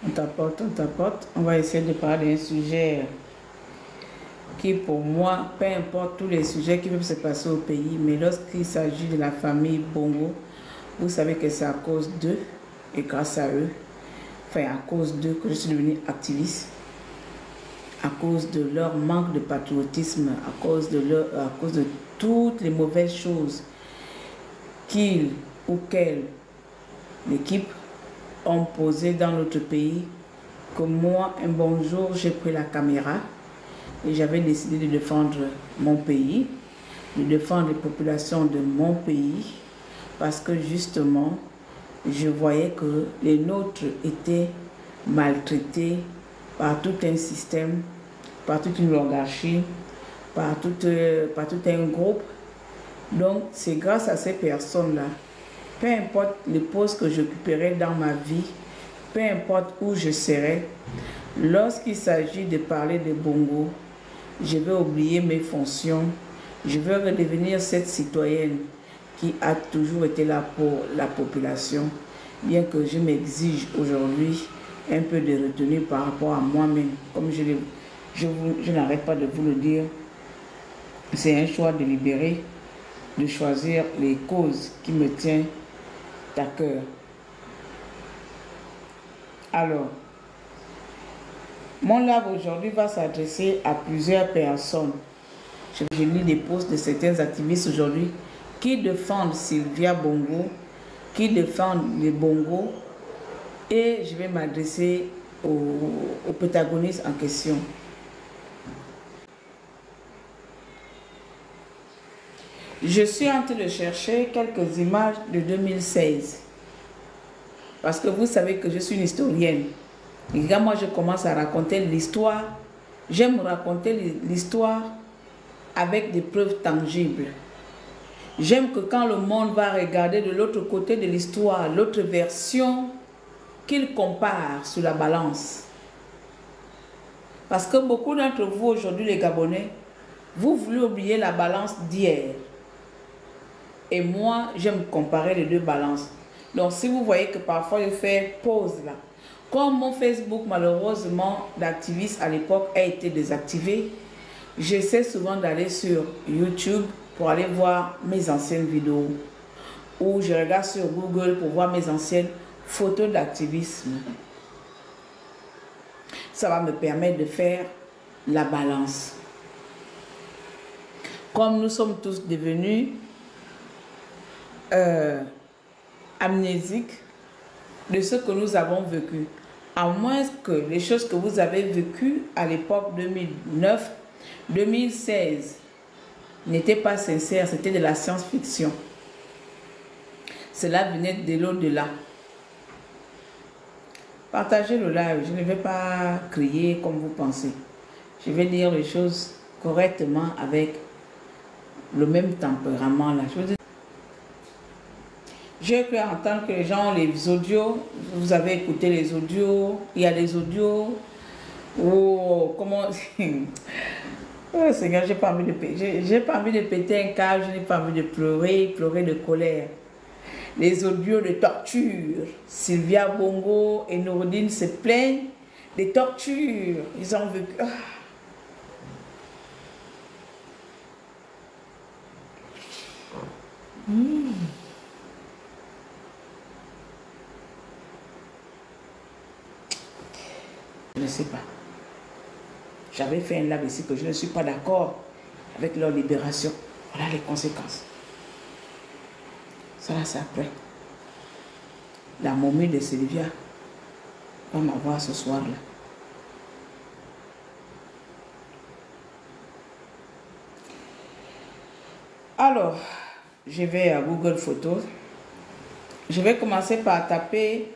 On tapote, on tapote. On va essayer de parler d'un sujet qui, pour moi, peu importe tous les sujets qui peuvent se passer au pays, mais lorsqu'il s'agit de la famille Bongo, vous savez que c'est à cause d'eux et grâce à eux, enfin à cause d'eux que je suis devenue activiste, à cause de leur manque de patriotisme, à cause de toutes les mauvaises choses qu'ils ou qu'elles, l'équipe, ont posées dans notre pays, que moi, un bon jour, j'ai pris la caméra et j'avais décidé de défendre mon pays, de défendre les populations de mon pays, parce que justement, je voyais que les nôtres étaient maltraités par tout un système, par toute une oligarchie, par tout un groupe. Donc, c'est grâce à ces personnes-là, peu importe les postes que j'occuperai dans ma vie, peu importe où je serai, lorsqu'il s'agit de parler de Bongo, je vais oublier mes fonctions, je vais redevenir cette citoyenne qui a toujours été là pour la population, bien que je m'exige aujourd'hui un peu de retenue par rapport à moi-même. Comme je n'arrête pas de vous le dire, c'est un choix délibéré de choisir les causes qui me tiennent à cœur. Alors, mon live aujourd'hui va s'adresser à plusieurs personnes. Je lis des posts de certains activistes aujourd'hui qui défendent Sylvia Bongo, qui défendent les Bongo, et je vais m'adresser aux protagonistes en question. Je suis en train de chercher quelques images de 2016. Parce que vous savez que je suis une historienne. Et quand moi je commence à raconter l'histoire, j'aime raconter l'histoire avec des preuves tangibles. J'aime que quand le monde va regarder de l'autre côté de l'histoire, l'autre version, qu'il compare sur la balance. Parce que beaucoup d'entre vous aujourd'hui, les Gabonais, vous voulez oublier la balance d'hier. Et moi, j'aime comparer les deux balances. Donc, si vous voyez que parfois je fais pause là, comme mon Facebook, malheureusement, d'activiste à l'époque a été désactivé, j'essaie souvent d'aller sur YouTube pour aller voir mes anciennes vidéos. Ou je regarde sur Google pour voir mes anciennes photos d'activisme. Ça va me permettre de faire la balance. Comme nous sommes tous devenus amnésiques de ce que nous avons vécu. À moins que les choses que vous avez vécues à l'époque 2009, 2016 n'étaient pas sincères, c'était de la science-fiction. Cela venait de l'au-delà. Partagez le live, je ne vais pas crier comme vous pensez. Je vais dire les choses correctement avec le même tempérament là. J'ai cru entendre que les gens ont les audios, vous avez écouté les audios, il y a les audios, oh, comment... Oh Seigneur, j'ai pas envie de péter un câble, je n'ai pas envie de pleurer de colère. Les audios de torture, Sylvia Bongo et Nourdine se plaignent des tortures, ils ont vécu... Ah. Je ne sais pas. J'avais fait un live ici que je ne suis pas d'accord avec leur libération. Voilà les conséquences. Ça là, c'est après. La momie de Sylvia va m'avoir ce soir-là. Alors, je vais à Google Photos. Je vais commencer par taper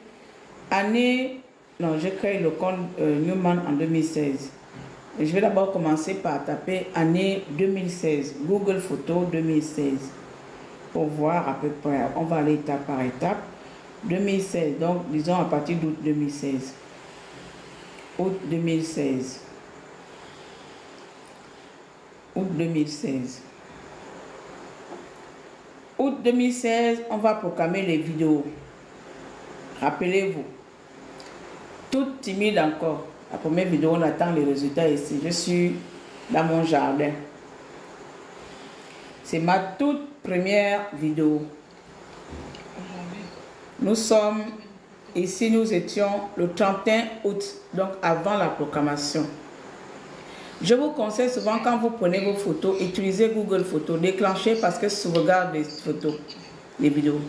année... Non, j'ai créé le compte Newman en 2016. Et je vais d'abord commencer par taper année 2016, Google Photos 2016, pour voir à peu près. On va aller étape par étape. 2016, donc disons à partir d'août 2016. Août 2016. Août 2016. Août 2016, on va proclamer les vidéos. Rappelez-vous. toute timide encore. La première vidéo, on attend les résultats ici. Je suis dans mon jardin. C'est ma toute première vidéo. Nous sommes ici, nous étions le 31 août, donc avant la proclamation. Je vous conseille souvent quand vous prenez vos photos, utilisez Google Photos, déclenchez parce que sauvegarde les photos, les vidéos.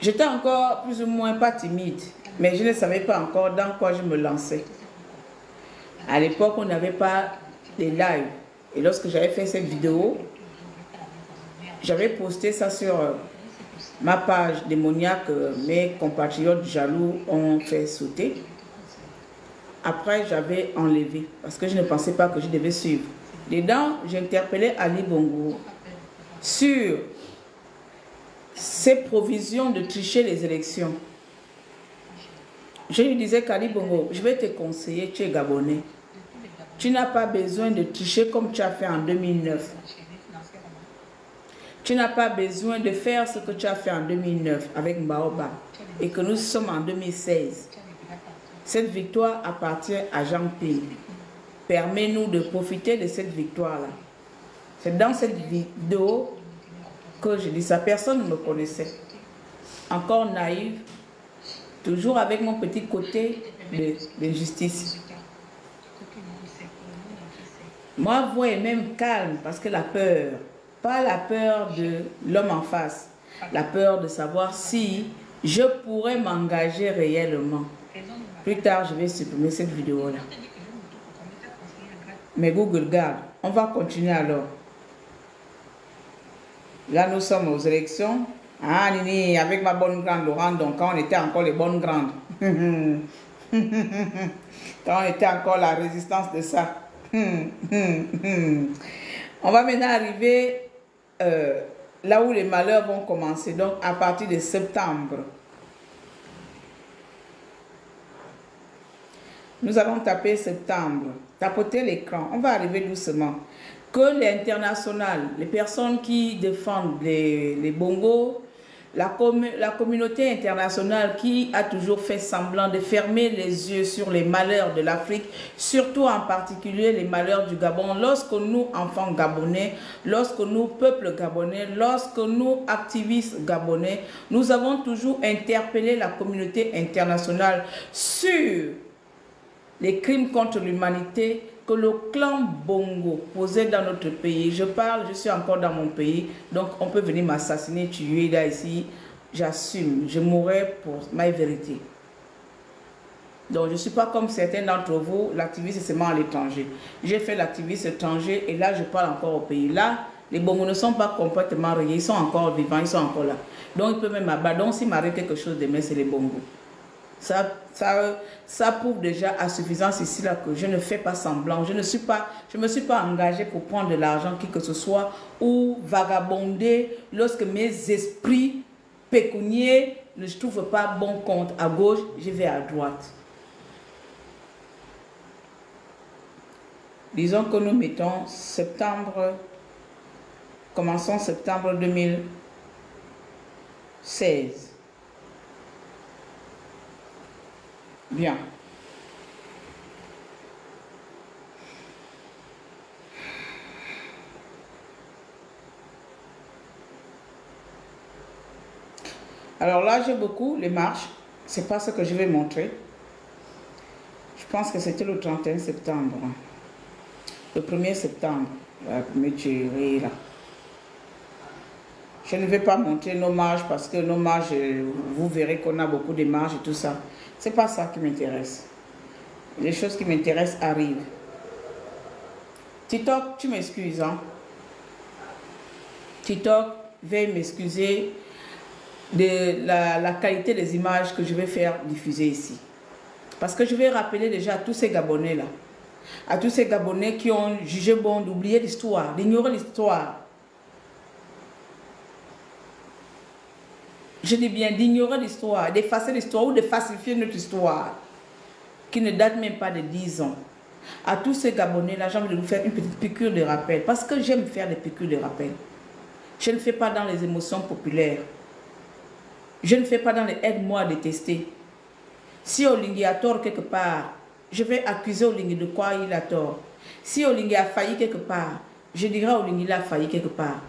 J'étais encore plus ou moins pas timide, mais je ne savais pas encore dans quoi je me lançais. À l'époque, on n'avait pas les lives. Et lorsque j'avais fait cette vidéo, j'avais posté ça sur ma page démoniaque. Mes compatriotes jaloux ont fait sauter. Après, j'avais enlevé parce que je ne pensais pas que je devais suivre. Dedans, j'interpellais Ali Bongo sur ses provisions de tricher les élections. Je lui disais qu'Ali Bongo, je vais te conseiller, tu es Gabonais. Tu n'as pas besoin de tricher comme tu as fait en 2009. Tu n'as pas besoin de faire ce que tu as fait en 2009 avec Mbaoba et que nous sommes en 2016. Cette victoire appartient à Jean Ping. Permets-nous de profiter de cette victoire-là. C'est dans cette vidéo que je dis ça. Personne ne me connaissait. Encore naïve, toujours avec mon petit côté de justice. Moi, voix est même calme parce que la peur, pas la peur de l'homme en face, la peur de savoir si je pourrais m'engager réellement. Plus tard, je vais supprimer cette vidéo-là. Mais Google garde. On va continuer alors. Là, nous sommes aux élections. Ah, Nini, avec ma bonne grande Laurent, donc quand on était encore les bonnes grandes. Quand on était encore la résistance de ça. On va maintenant arriver là où les malheurs vont commencer. Donc, à partir de septembre. Nous allons taper septembre. Tapoter l'écran. On va arriver doucement. Que l'international, les personnes qui défendent les bongos, la communauté internationale qui a toujours fait semblant de fermer les yeux sur les malheurs de l'Afrique, surtout en particulier les malheurs du Gabon, lorsque nous, enfants gabonais, lorsque nous, peuple gabonais, lorsque nous, activistes gabonais, nous avons toujours interpellé la communauté internationale sur les crimes contre l'humanité que le clan Bongo posait dans notre pays. Je suis encore dans mon pays, donc on peut venir m'assassiner, tuer là, ici. J'assume, je mourrai pour ma vérité. Donc je ne suis pas comme certains d'entre vous, l'activiste c'est seulement à l'étranger. J'ai fait l'activiste étranger et là je parle encore au pays. Là, les Bongos ne sont pas complètement rayés, ils sont encore vivants, ils sont encore là. Donc ils peuvent même abattre. Donc s'il m'arrive quelque chose demain, c'est les Bongos. Ça prouve déjà à suffisance ici là que je ne fais pas semblant. Je me suis pas engagé pour prendre de l'argent qui que ce soit ou vagabonder lorsque mes esprits pécuniers ne trouvent pas bon compte à gauche, je vais à droite. Disons que nous mettons septembre, commençons septembre 2016. Bien. Alors là, j'ai beaucoup les marches. C'est pas ce que je vais montrer. Je pense que c'était le 31 septembre. Le 1er septembre. La première tuerie là. Je ne vais pas montrer nos marches parce que nos marches, vous verrez qu'on a beaucoup de marches et tout ça. C'est pas ça qui m'intéresse. Les choses qui m'intéressent arrivent. TikTok, tu m'excuses, hein? TikTok, veuille m'excuser de la qualité des images que je vais faire diffuser ici. Parce que je vais rappeler déjà à tous ces Gabonais là, à tous ces Gabonais qui ont jugé bon d'oublier l'histoire, d'ignorer l'histoire. Je dis bien d'ignorer l'histoire, d'effacer l'histoire ou de falsifier notre histoire, qui ne date même pas de 10 ans. À tous ces Gabonais là, j'ai envie de vous faire une petite piqûre de rappel, parce que j'aime faire des piqûres de rappel. Je ne fais pas dans les émotions populaires. Je ne fais pas dans les aide-moi à détester. Si Olingi a tort quelque part, je vais accuser Olingi de quoi il a tort. Si Olingi a failli quelque part, je dirais Olingi a failli quelque part.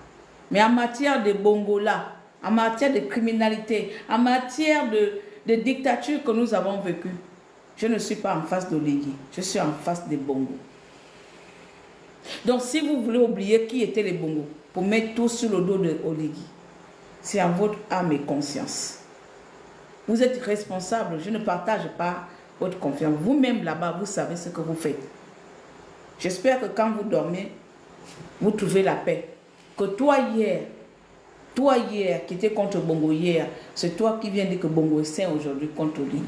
Mais en matière de bongola, en matière de criminalité, en matière de dictature que nous avons vécue, je ne suis pas en face d'Olingi, je suis en face des bongos. Donc si vous voulez oublier qui étaient les bongos, pour mettre tout sur le dos de Olingi, c'est à votre âme et conscience. Vous êtes responsable, je ne partage pas votre confiance. Vous-même là-bas, vous savez ce que vous faites. J'espère que quand vous dormez, vous trouvez la paix. Que toi hier, qui étais contre Bongo hier, c'est toi qui viens dire que Bongo est sain aujourd'hui contre lui.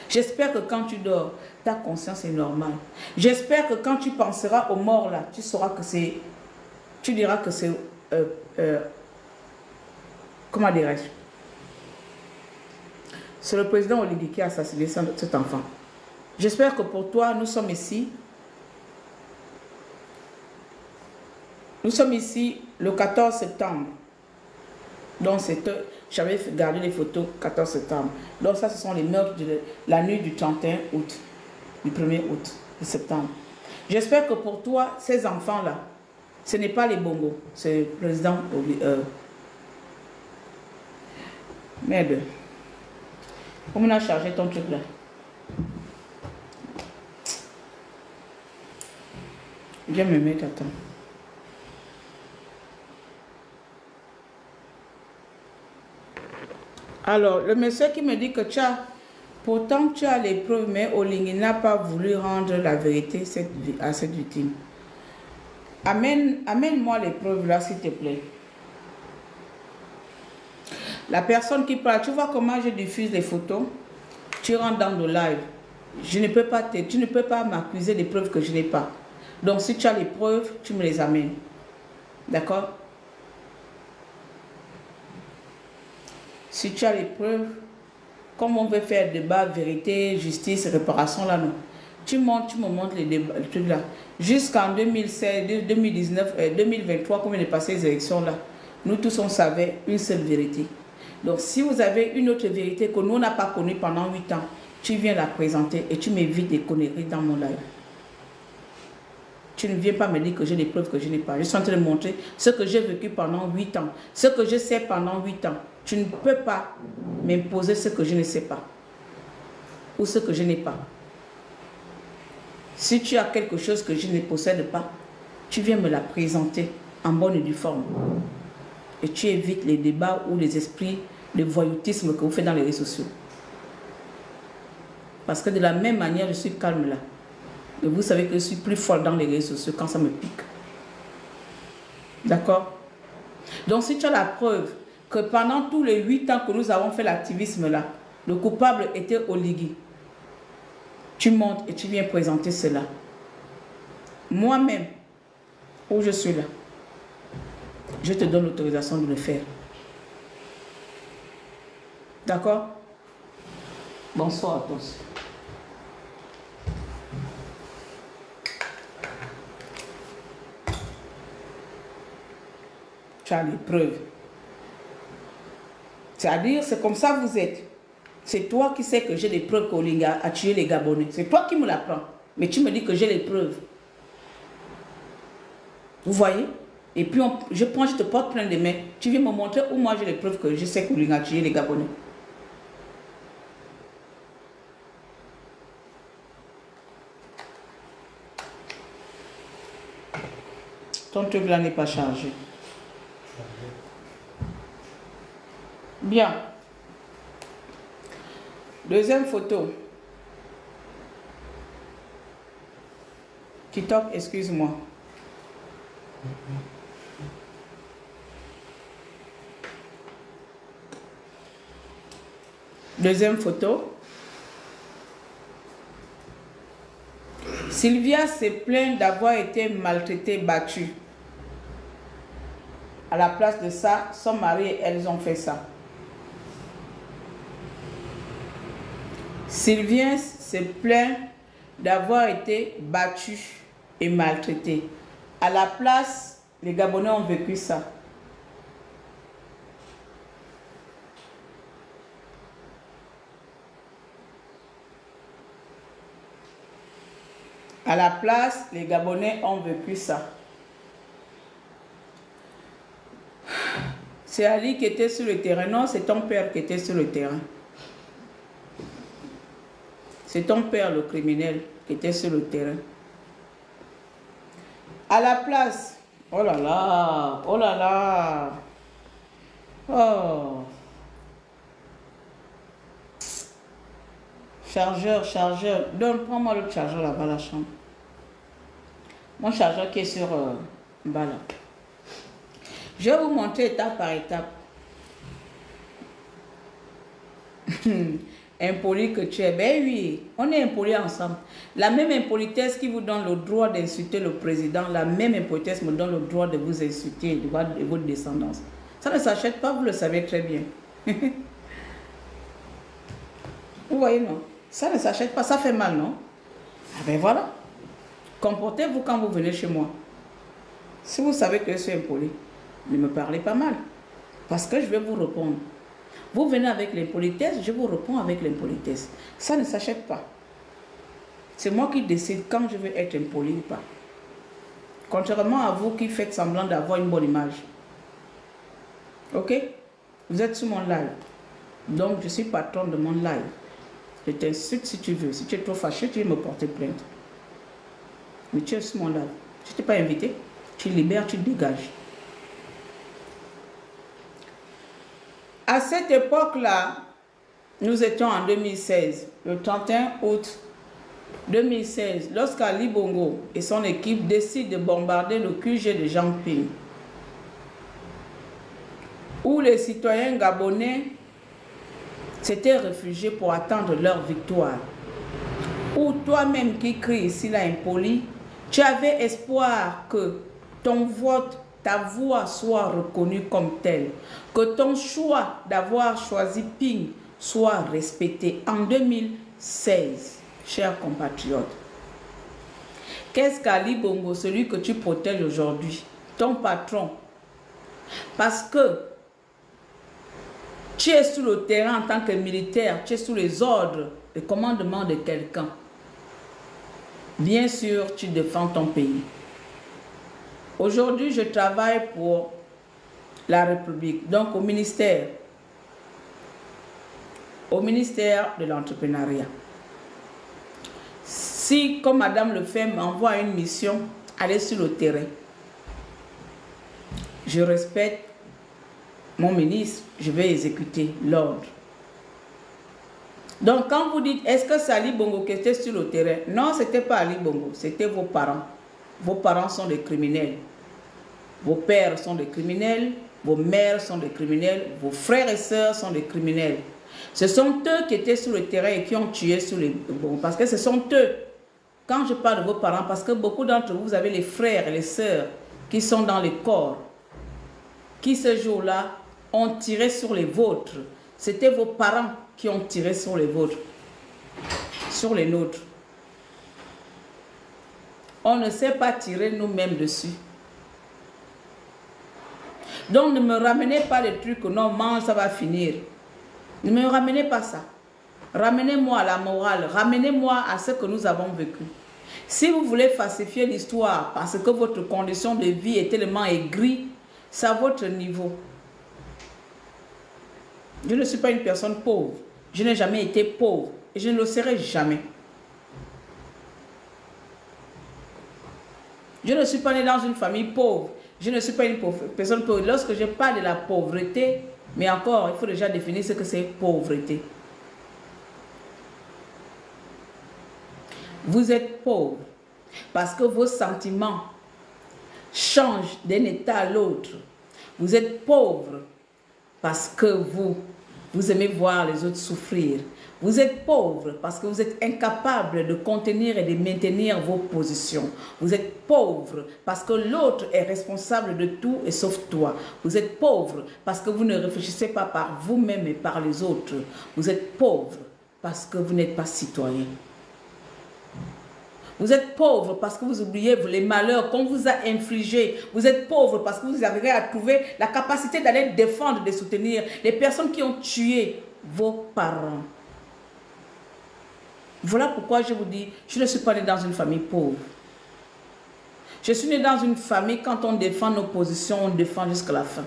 J'espère que quand tu dors, ta conscience est normale. J'espère que quand tu penseras aux morts là, tu sauras que c'est... Tu diras que c'est... comment dirais-je? C'est le président Olingi qui a assassiné cet enfant. J'espère que pour toi, nous sommes ici. Nous sommes ici le 14 septembre. Donc, j'avais gardé les photos 14 septembre. Donc, ça, ce sont les meurtres de la nuit du 31 août, du 1er août, de septembre. J'espère que pour toi, ces enfants-là, ce n'est pas les bongos, c'est le président. Merde. Comment on a chargé ton truc là? Viens me mettre, attends. Alors, le monsieur qui me dit que pourtant tu as les preuves, mais Olingi n'a pas voulu rendre la vérité à cette victime. Amène-moi les preuves là, s'il te plaît. La personne qui parle, tu vois comment je diffuse les photos? Tu rentres dans le live. Tu ne peux pas m'accuser des preuves que je n'ai pas. Donc, si tu as les preuves, tu me les amènes. D'accord? Si tu as les preuves, comme on veut faire débat, vérité, justice, réparation, là, non. Tu me montres les trucs là. Jusqu'en 2016, 2019, 2023, comme il est passé les élections là, nous tous on savait une seule vérité. Donc si vous avez une autre vérité que nous n'a pas connue pendant 8 ans, tu viens la présenter et tu m'évites des conneries dans mon live. Tu ne viens pas me dire que j'ai des preuves que je n'ai pas. Je suis en train de montrer ce que j'ai vécu pendant 8 ans. Ce que je sais pendant 8 ans. Tu ne peux pas m'imposer ce que je ne sais pas. Ou ce que je n'ai pas. Si tu as quelque chose que je ne possède pas, tu viens me la présenter en bonne et due forme. Et tu évites les débats ou les esprits de voyoutisme que vous faites dans les réseaux sociaux. Parce que de la même manière, je suis calme là. Et vous savez que je suis plus folle dans les réseaux sociaux quand ça me pique. D'accord? Donc si tu as la preuve que pendant tous les 8 ans que nous avons fait l'activisme là, le coupable était Olingi, tu montes et tu viens présenter cela. Moi-même, où je suis là, je te donne l'autorisation de le faire. D'accord? Bonsoir à tous. Tu as les preuves. C'est-à-dire, c'est comme ça que vous êtes. C'est toi qui sais que j'ai des preuves qu'Olingi a tué les Gabonais. C'est toi qui me l'apprends. Mais tu me dis que j'ai les preuves. Vous voyez? Et puis, je te porte plein de mains. Tu viens me montrer où moi j'ai les preuves que je sais qu'Olingi a tué les Gabonais. Ton truc là n'est pas chargé. Bien. Deuxième photo. TikTok, excuse-moi. Deuxième photo. Sylvia s'est plainte d'avoir été maltraitée, battue. À la place de ça, son mari et elles ont fait ça. Sylvia s'est plaint d'avoir été battue et maltraitée. À la place, les Gabonais ont vécu ça. À la place, les Gabonais ont vécu ça. C'est Ali qui était sur le terrain. Non, c'est ton père qui était sur le terrain. C'est ton père, le criminel, qui était sur le terrain. À la place, oh là là, oh là là, oh. Chargeur, chargeur, prends-moi le chargeur là-bas, la chambre. Mon chargeur qui est sur bas là. Je vais vous montrer étape par étape. Impoli que tu es. Ben oui, on est impoli ensemble. La même impolitesse qui vous donne le droit d'insulter le président, la même impolitesse me donne le droit de vous insulter de votre descendance. Ça ne s'achète pas, vous le savez très bien. Vous voyez, non? Ça ne s'achète pas, ça fait mal, non? Ah ben voilà. Comportez-vous quand vous venez chez moi. Si vous savez que je suis impoli, ne me parlez pas mal. Parce que je vais vous répondre. Vous venez avec l'impolitesse, je vous réponds avec l'impolitesse. Ça ne s'achète pas. C'est moi qui décide quand je vais être impoli ou pas. Contrairement à vous qui faites semblant d'avoir une bonne image. Ok? Vous êtes sur mon live. Donc, je suis patron de mon live. Je t'insulte si tu veux. Si tu es trop fâché, tu veux me porter plainte. Mais tu es sur mon live. Je ne t'ai pas invité. Tu libères, tu dégages. À cette époque-là, nous étions en 2016, le 31 août 2016, lorsqu'Ali Bongo et son équipe décident de bombarder le QG de Jean Ping, où les citoyens gabonais s'étaient réfugiés pour attendre leur victoire, où toi-même qui cries ici là impoli, tu avais espoir que ton vote, ta voix soit reconnue comme telle, que ton choix d'avoir choisi Ping soit respecté en 2016, chers compatriotes. Qu'est-ce qu'Ali Bongo, celui que tu protèges aujourd'hui, ton patron? Parce que tu es sur le terrain en tant que militaire, tu es sous les ordres, le commandement de quelqu'un. Bien sûr, tu défends ton pays. Aujourd'hui, je travaille pour la République, donc au ministère de l'entrepreneuriat. Si, comme Madame Lefebvre m'envoie une mission, aller sur le terrain, je respecte mon ministre, je vais exécuter l'ordre. Donc, quand vous dites, est-ce que c'est Ali Bongo qui était sur le terrain? Non, ce n'était pas Ali Bongo, c'était vos parents. Vos parents sont des criminels. Vos pères sont des criminels, vos mères sont des criminels, vos frères et sœurs sont des criminels. Ce sont eux qui étaient sur le terrain et qui ont tué sur les... Parce que ce sont eux. Quand je parle de vos parents, parce que beaucoup d'entre vous, vous avez les frères et les sœurs qui sont dans les corps, qui ce jour-là ont tiré sur les vôtres. C'était vos parents qui ont tiré sur les vôtres, sur les nôtres. On ne sait pas tirer nous-mêmes dessus. Donc ne me ramenez pas les trucs que non, mange, ça va finir. Ne me ramenez pas ça. Ramenez-moi à la morale, ramenez-moi à ce que nous avons vécu. Si vous voulez falsifier l'histoire parce que votre condition de vie est tellement aigrie, c'est à votre niveau. Je ne suis pas une personne pauvre. Je n'ai jamais été pauvre et je ne le serai jamais. Je ne suis pas né dans une famille pauvre. Je ne suis pas une personne pauvre. Lorsque je parle de la pauvreté, mais encore, il faut déjà définir ce que c'est pauvreté. Vous êtes pauvre parce que vos sentiments changent d'un état à l'autre. Vous êtes pauvre parce que vous aimez voir les autres souffrir. Vous êtes pauvre parce que vous êtes incapable de contenir et de maintenir vos positions. Vous êtes pauvre parce que l'autre est responsable de tout et sauf toi. Vous êtes pauvre parce que vous ne réfléchissez pas par vous-même et par les autres. Vous êtes pauvre parce que vous n'êtes pas citoyen. Vous êtes pauvre parce que vous oubliez les malheurs qu'on vous a infligés. Vous êtes pauvre parce que vous arrivez à trouver la capacité d'aller défendre, de soutenir les personnes qui ont tué vos parents. Voilà pourquoi je vous dis, je ne suis pas née dans une famille pauvre. Je suis née dans une famille, quand on défend nos positions, on défend jusqu'à la fin.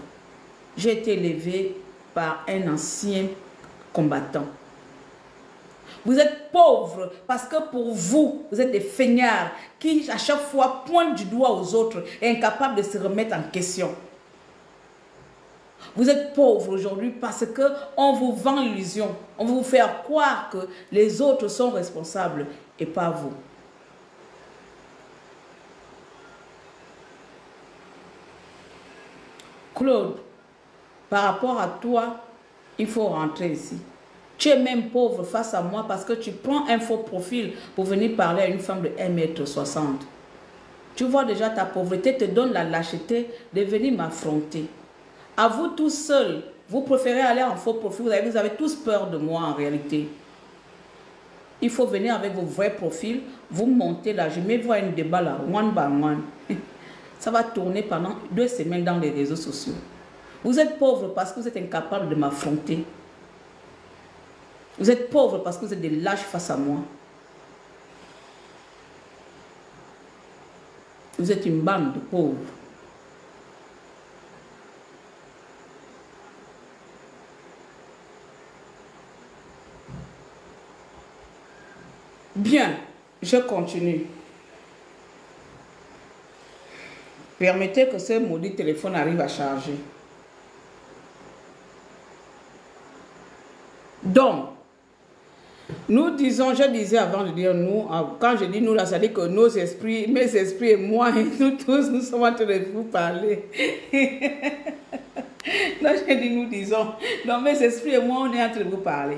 J'ai été élevée par un ancien combattant. Vous êtes pauvres parce que pour vous, vous êtes des feignards qui à chaque fois pointent du doigt aux autres et incapables de se remettre en question. Vous êtes pauvres aujourd'hui parce qu'on vous vend l'illusion. On vous fait croire que les autres sont responsables et pas vous. Claude, par rapport à toi, il faut rentrer ici. Tu es même pauvre face à moi parce que tu prends un faux profil pour venir parler à une femme de 1,60 m. Tu vois déjà ta pauvreté te donne la lâcheté de venir m'affronter. À vous tous seuls, vous préférez aller en faux profil, vous avez tous peur de moi en réalité. Il faut venir avec vos vrais profils, vous montez là, je mets voir un débat là, one by one. Ça va tourner pendant 2 semaines dans les réseaux sociaux. Vous êtes pauvre parce que vous êtes incapable de m'affronter. Vous êtes pauvre parce que vous êtes des lâches face à moi. Vous êtes une bande de pauvres. Bien, je continue. Permettez que ce maudit téléphone arrive à charger. Donc, nous disons, je disais avant de dire nous, quand je dis nous là, ça dit que nos esprits, mes esprits et moi, et nous tous, nous sommes en train de vous parler. Non, je dis nous disons, donc mes esprits et moi, on est en train de vous parler.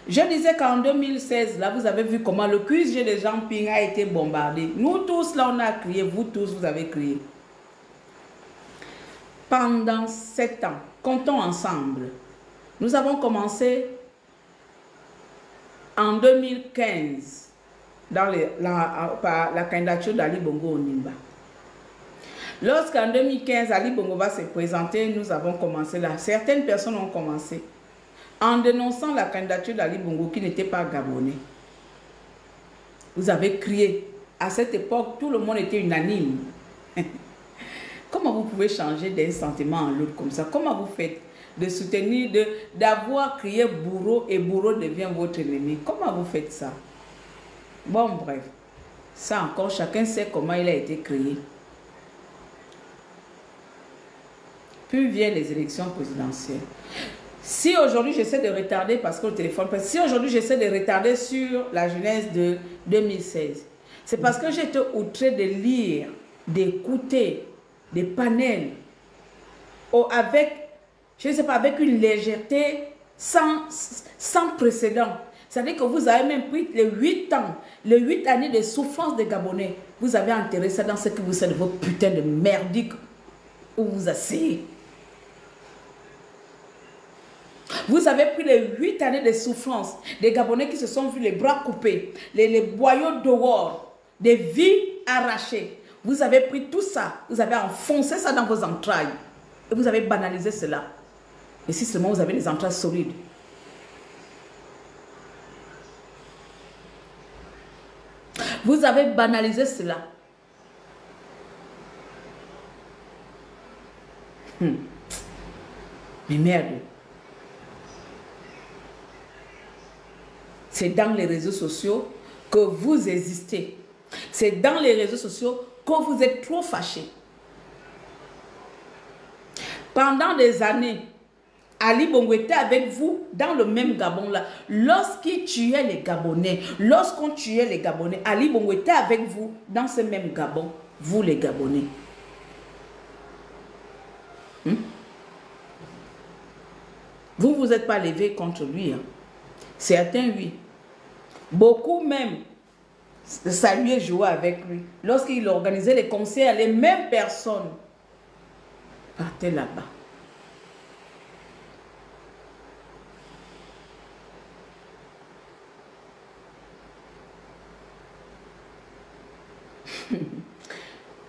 Je disais qu'en 2016, là, vous avez vu comment le QG de Jean Ping a été bombardé. Nous tous, là, on a crié, vous tous, vous avez crié. Pendant 7 ans, comptons ensemble, nous avons commencé en 2015 dans la candidature d'Ali Bongo Ondimba. Lorsqu'en 2015, Ali Bongo va se présenter, nous avons commencé là. Certaines personnes ont commencé en dénonçant la candidature d'Ali Bongo qui n'était pas gabonais. Vous avez crié. À cette époque, tout le monde était unanime. Comment vous pouvez changer d'un sentiment à l'autre comme ça? Comment vous faites de soutenir, d'avoir crié bourreau et bourreau devient votre ennemi? Comment vous faites ça? Bon, bref. Ça encore, chacun sait comment il a été créé. Puis viennent les élections présidentielles. Si aujourd'hui j'essaie de retarder, parce que le téléphone, si aujourd'hui j'essaie de retarder sur la jeunesse de 2016, c'est parce que j'ai été outré de lire, d'écouter des panels avec, je ne sais pas, avec une légèreté sans précédent. C'est-à-dire que vous avez même pris les 8 ans, les 8 années de souffrance des Gabonais. Vous avez enterré ça dans ce que vous savez de vos putains de merdiques où vous asseyez. Vous avez pris les 8 années de souffrance des Gabonais qui se sont vus les bras coupés, les boyaux dehors, des vies arrachées. Vous avez pris tout ça, vous avez enfoncé ça dans vos entrailles et vous avez banalisé cela. Et si seulement vous avez des entrailles solides. Vous avez banalisé cela. Mais merde. C'est dans les réseaux sociaux que vous existez. C'est dans les réseaux sociaux que vous êtes trop fâchés. Pendant des années, Ali Bongo était avec vous dans le même Gabon là. Lorsqu'il tuait les Gabonais, lorsqu'on tuait les Gabonais, Ali Bongo était avec vous dans ce même Gabon, vous les Gabonais. Vous vous êtes pas levé contre lui. Hein. Certains, oui. Beaucoup même saluaient, jouaient avec lui. Lorsqu'il organisait les concerts, les mêmes personnes partaient là-bas.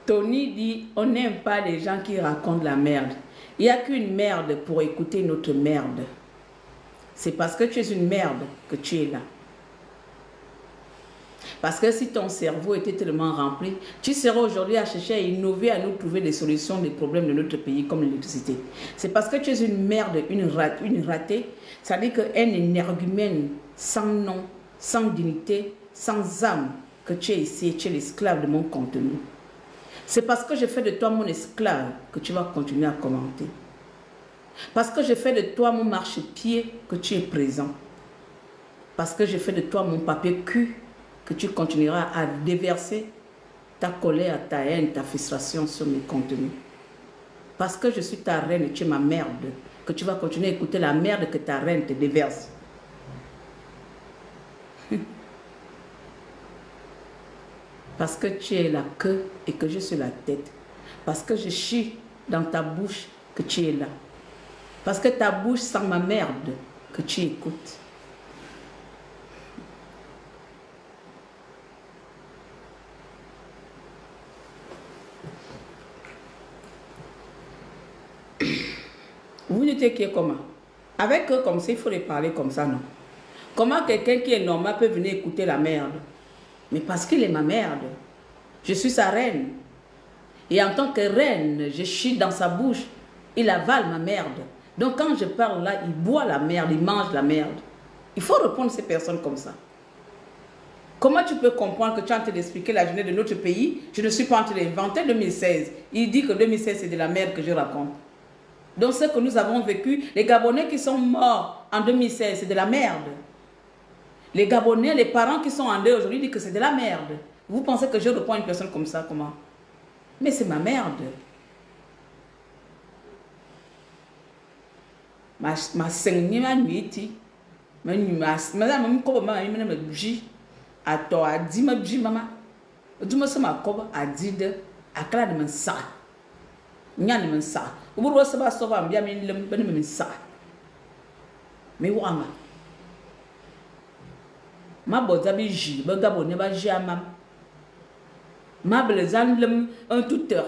Tony dit, on n'aime pas les gens qui racontent la merde. Il n'y a qu'une merde pour écouter notre merde. C'est parce que tu es une merde que tu es là. Parce que si ton cerveau était tellement rempli, tu serais aujourd'hui à chercher à innover, à nous trouver des solutions des problèmes de notre pays comme l'électricité. C'est parce que tu es une merde, une ratée, ça veut dire qu'un énergumène sans nom, sans dignité, sans âme, que tu es ici, tu es l'esclave de mon contenu. C'est parce que je fais de toi mon esclave que tu vas continuer à commenter. Parce que je fais de toi mon marchepied que tu es présent. Parce que je fais de toi mon papier cul que tu continueras à déverser ta colère, ta haine, ta frustration sur mes contenus. Parce que je suis ta reine et tu es ma merde, que tu vas continuer à écouter la merde que ta reine te déverse. Parce que tu es la queue et que je suis la tête. Parce que je chie dans ta bouche que tu es là. Parce que ta bouche sent ma merde que tu écoutes. Vous dites qui est comment? Avec eux comme ça, il faut les parler comme ça, non? Comment quelqu'un qui est normal peut venir écouter la merde? Mais parce qu'il est ma merde. Je suis sa reine. Et en tant que reine, je chie dans sa bouche. Il avale ma merde. Donc quand je parle là, il boit la merde, il mange la merde. Il faut répondre à ces personnes comme ça. Comment tu peux comprendre que tu es en train d'expliquer la journée de notre pays? Je ne suis pas en train d'inventer 2016. Il dit que 2016 c'est de la merde que je raconte. Donc ce que nous avons vécu, les Gabonais qui sont morts en 2016, c'est de la merde. Les Gabonais, les parents qui sont en deuil aujourd'hui disent que c'est de la merde. Vous pensez que je réponds à une personne comme ça, comment? Mais c'est ma merde. Ma seigneur m'a nuit. Madame, ma bougie. A toi, a dit ma bougie, maman. Du me sama koba, a dit de, a cla de mon sa. Nyan de mon sa. Ou vous recevez ça, va bien me le sa. Mais ouanga. Ma boza bi ji, ba Gabonais ba ji amam. Ma blezan lem un tuteur.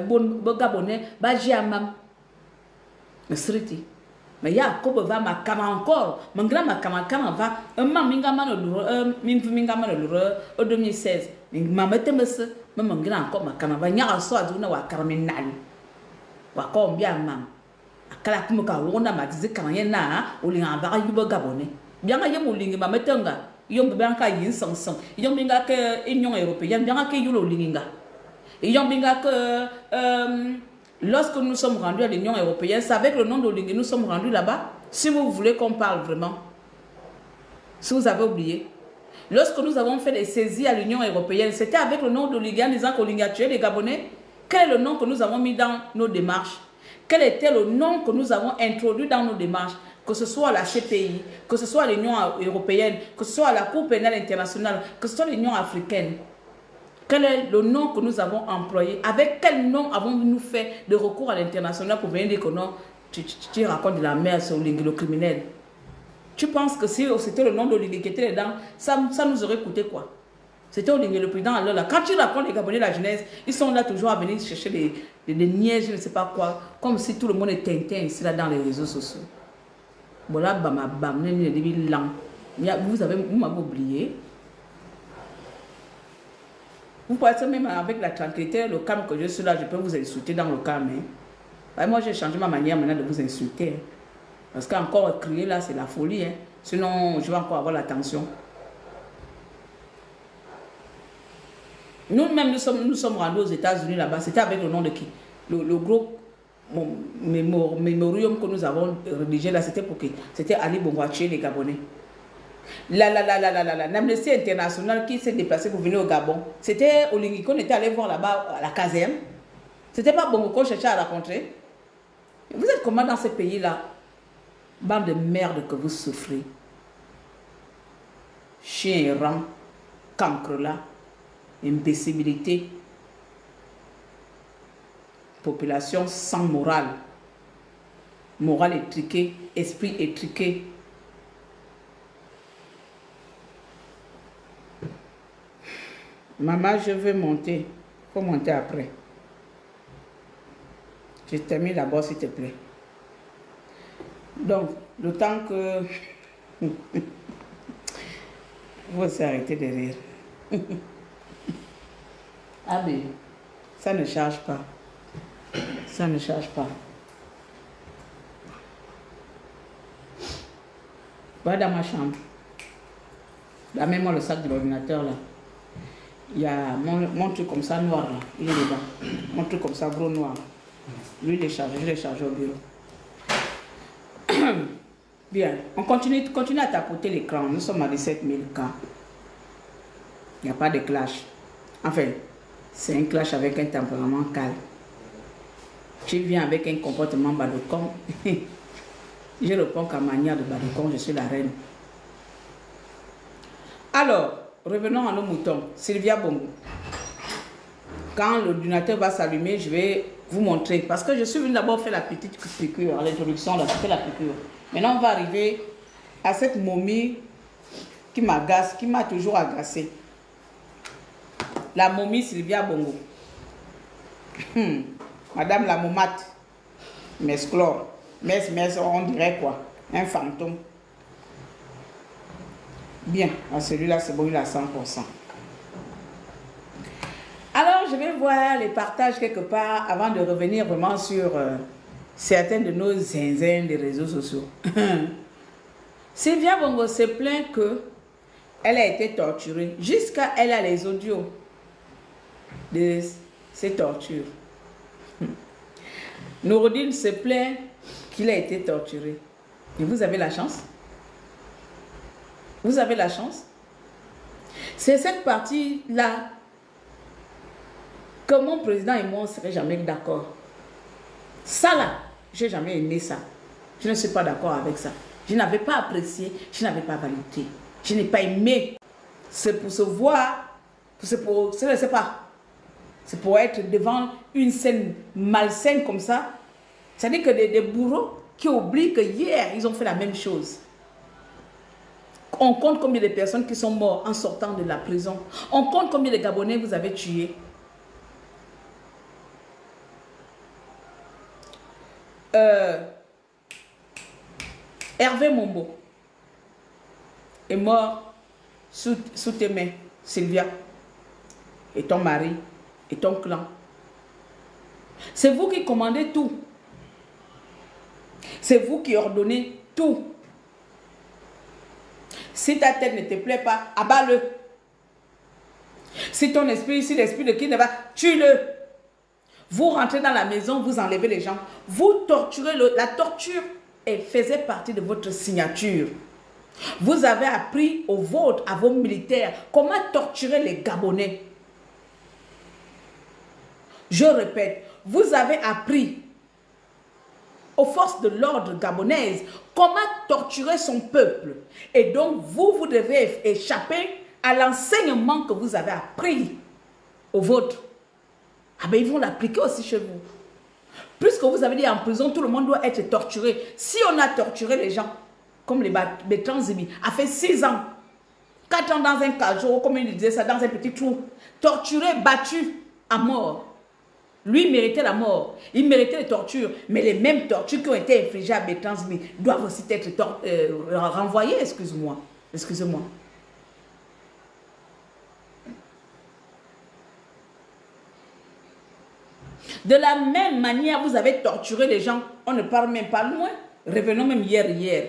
Bon, ba Gabonais ba ji amam. Mais sriti. Mais ya ko va ma kama encore. Mon grand ma kama va. Un mam minga manolo, minga manolo, au 2016. Ma mette messe, mais mon grand encore ma kama va nya so aduna wa karaminali. Wa ko mbia mam. Akala kumuka wona ma dizi kama yena, olinga ba yuba Gabonais. Bien ga yemulingi ma metenga. Yom bianca yin sang sang. Yom binga que Union européenne, bien que yulo linga. Yom binga que lorsque nous sommes rendus à l'Union européenne, c'est avec le nom d'Olingue nous sommes rendus là-bas. Si vous voulez qu'on parle vraiment. Si vous avez oublié. Lorsque nous avons fait des saisies à l'Union européenne, c'était avec le nom d'Olingue en disant qu'Olingue a tué les Gabonais. Quel est le nom que nous avons mis dans nos démarches? Quel était le nom que nous avons introduit dans nos démarches? Que ce soit la CPI, que ce soit l'Union européenne, que ce soit la Cour pénale internationale, que ce soit l'Union africaine. Quel est le nom que nous avons employé? Avec quel nom avons-nous fait de recours à l'international pour venir dire que non, tu racontes de la merde sur le criminel? Tu penses que si c'était le nom d'Olingue qui était dedans, ça nous aurait coûté quoi? C'était Olingue le président alors là. Quand tu racontes les Gabonais la jeunesse, ils sont là toujours à venir chercher des niaises, je ne sais pas quoi, comme si tout le monde est tintin ici là dans les réseaux sociaux. Voilà, vous m'avez oublié. Vous pouvez même avec la tranquillité, le calme que je suis là, je peux vous insulter dans le calme. Hein. Moi, j'ai changé ma manière maintenant de vous insulter. Hein. Parce qu'encore crier là, c'est la folie. Hein. Sinon, je vais encore avoir l'attention. Nous-mêmes, nous sommes rendus aux États-Unis là-bas. C'était avec le nom de qui? Le gros mémorium que nous avons rédigé là, c'était pour qui? C'était Ali Bongo les Gabonais. L'Amnesty International qui s'est déplacé pour venir au Gabon, c'était Olingue qu'on était allé voir là-bas à la caserne. C'était pas Bongo qu'on cherchait à rencontrer. Vous êtes comment dans ce pays-là? Bande de merde que vous souffrez. Chien errant, cancre là, imbécilité. Population sans morale. Morale étriquée, esprit étriqué. Maman, je veux monter. Il faut monter après. Je termine d'abord, s'il te plaît. Donc, le temps que... Vous arrêtez de rire. Ah mais, ça ne charge pas. Ça ne charge pas. Va dans ma chambre. Là, même moi, le sac de l'ordinateur, là. Il y a mon truc comme ça, noir, là. Il est dedans. Mon truc comme ça, gros noir. Lui, il est chargé. Je l'ai chargé au bureau. Bien. On continue à tapoter l'écran. Nous sommes à 17 000 cas. Il n'y a pas de clash. Enfin, c'est un clash avec un tempérament calme. Tu viens avec un comportement badocon. Je réponds qu'à manière de badocon, je suis la reine. Alors, revenons à nos moutons. Sylvia Bongo. Quand l'ordinateur va s'allumer, je vais vous montrer. Parce que je suis venue d'abord faire la petite piqûre, à l'introduction, là, c'était la piqûre. Maintenant, on va arriver à cette momie qui m'agace, qui m'a toujours agacée. La momie Sylvia Bongo. Madame la momate. Mesclore. On dirait quoi? Un fantôme. Bien, celui-là, c'est bon, il est à 100%. Alors, je vais voir les partages quelque part avant de revenir vraiment sur certains de nos zinzins des réseaux sociaux. Sylvia Bongo se plaint qu'elle a été torturée. Jusqu'à elle a les audios de ces tortures. Nouroudine se plaint qu'il a été torturé. Et vous avez la chance? Vous avez la chance? C'est cette partie-là que mon président et moi, on ne serait jamais d'accord. Ça là, je n'ai jamais aimé ça. Je ne suis pas d'accord avec ça. Je n'avais pas apprécié, je n'avais pas validé. Je n'ai pas aimé. C'est pour se voir, c'est pour, je ne sais pas. C'est pour être devant une scène malsaine comme ça. C'est-à-dire que des bourreaux qui oublient que hier, ils ont fait la même chose. On compte combien de personnes qui sont mortes en sortant de la prison. On compte combien de Gabonais vous avez tués. Hervé Mombo est mort sous tes mains, Sylvia, et ton mari, et ton clan. C'est vous qui commandez tout. C'est vous qui ordonnez tout. Si ta tête ne te plaît pas, abat-le. Si ton esprit, si l'esprit de qui ne va, tue-le. Vous rentrez dans la maison, vous enlevez les gens. Vous torturez. La torture faisait partie de votre signature. Vous avez appris aux vôtres, à vos militaires, comment torturer les Gabonais. Je répète, vous avez appris aux forces de l'ordre gabonaises comment torturer son peuple. Et donc, vous devez échapper à l'enseignement que vous avez appris aux vôtres. Ah ben, ils vont l'appliquer aussi chez vous. Puisque vous avez dit en prison, tout le monde doit être torturé. Si on a torturé les gens, comme les Transimi, a fait 6 ans, 4 ans dans un cajot, comme il disait ça, dans un petit trou, torturé, battu à mort. Lui méritait la mort, il méritait les tortures, mais les mêmes tortures qui ont été infligées à Bétransmi doivent aussi être renvoyées, excuse-moi. Excusez-moi. De la même manière, vous avez torturé les gens, on ne parle même pas loin. Revenons même hier.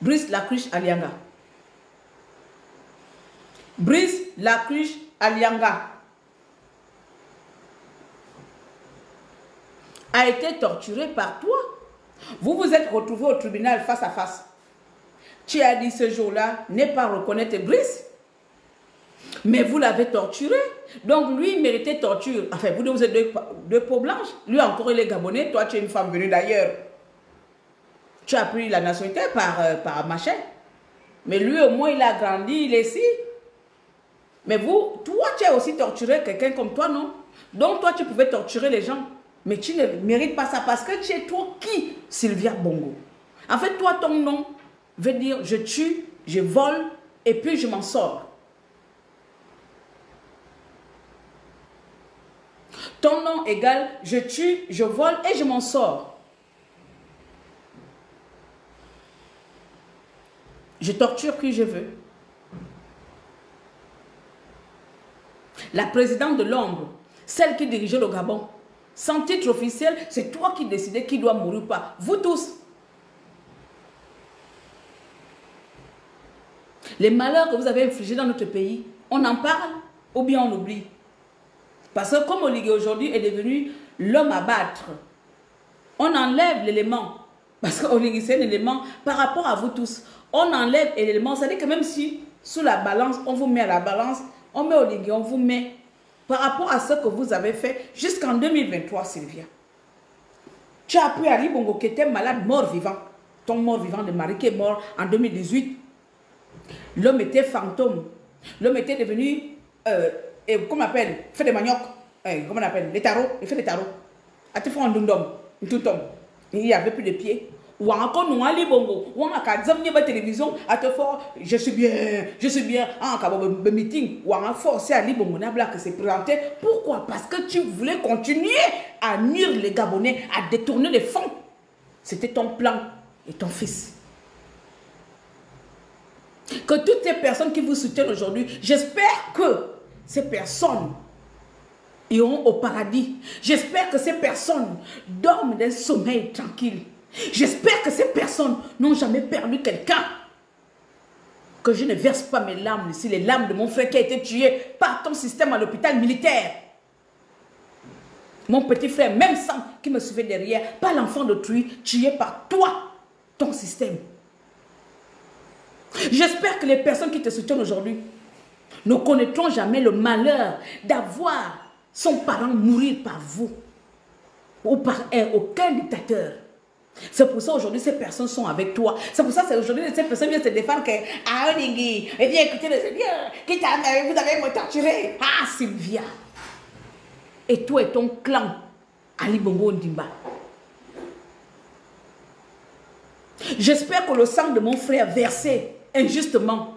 Brice Lacruche Alianga. Brice Lacruche Alianga a été torturé par toi. Vous vous êtes retrouvé au tribunal face à face. Tu as dit ce jour-là, n'est pas reconnaître Brice. Mais vous l'avez torturé. Donc lui, il méritait torture. Enfin, vous êtes deux peaux blanches. Lui encore, il est gabonais. Toi, tu es une femme venue d'ailleurs. Tu as pris la nationalité par machin. Mais lui, au moins, il a grandi, il est ici. Mais vous, toi, tu as aussi torturé quelqu'un comme toi, non? Donc toi, tu pouvais torturer les gens. Mais tu ne mérites pas ça parce que tu es toi qui, Sylvia Bongo. En fait, toi, ton nom veut dire je tue, je vole et puis je m'en sors. Ton nom égale je tue, je vole et je m'en sors. Je torture qui je veux. la présidente de l'ombre, celle qui dirigeait le Gabon, sans titre officiel, c'est toi qui décidais qui doit mourir ou pas. Vous tous. Les malheurs que vous avez infligés dans notre pays, on en parle ou bien on oublie. Parce que comme Oligui aujourd'hui est devenu l'homme à battre, on enlève l'élément. Parce qu'Oligui c'est un élément par rapport à vous tous. On enlève l'élément. C'est-à-dire que même si sous la balance, on vous met à la balance, on met Oligui, on vous met par rapport à ce que vous avez fait jusqu'en 2023, Sylvia. Tu as appris à Ali Bongo qui était malade, mort-vivant. Ton mort-vivant de mari qui est mort en 2018. L'homme était fantôme. L'homme était devenu, comment on appelle, fait des manioc. Comment on appelle, des tarots. Il fait des tarots. A tu fait un dundom, un toutom. Il n'y avait plus de pieds. Ou encore nous Ali Bongo, ou encore la télévision, à te faire, je suis bien, en cas de meeting, ou encore forcer Ali Bongo Nabla que c'est présenté. Pourquoi? Parce que tu voulais continuer à nuire les Gabonais, à détourner les fonds. C'était ton plan et ton fils. Que toutes ces personnes qui vous soutiennent aujourd'hui, j'espère que ces personnes iront au paradis. J'espère que ces personnes dorment d'un sommeil tranquille. J'espère que ces personnes n'ont jamais perdu quelqu'un. Que je ne verse pas mes larmes ici, les larmes de mon frère qui a été tué par ton système à l'hôpital militaire. Mon petit frère, même sang, qui me suivait derrière, pas l'enfant d'autrui, tué par toi, ton système. J'espère que les personnes qui te soutiennent aujourd'hui ne connaîtront jamais le malheur d'avoir son parent mourir par vous ou par aucun dictateur. C'est pour ça aujourd'hui ces personnes sont avec toi. C'est pour ça qu'aujourd'hui ces personnes viennent se défendre que ah Oligui, eh bien écoutez le Seigneur, vous avez me torturé. Ah Sylvia. Et toi et ton clan, Ali Bongo Ondimba. J'espère que le sang de mon frère versé injustement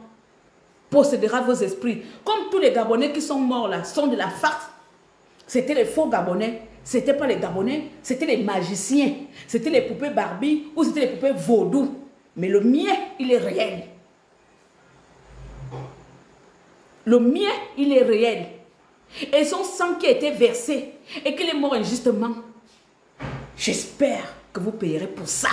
possédera vos esprits. Comme tous les Gabonais qui sont morts là sont de la farce. C'était les faux Gabonais. C'était pas les Gabonais, c'était les magiciens. C'était les poupées Barbie ou c'était les poupées vaudou. Mais le mien, il est réel. Le mien, il est réel. Et son sang qui a été versé et qu'il est mort injustement, j'espère que vous payerez pour ça.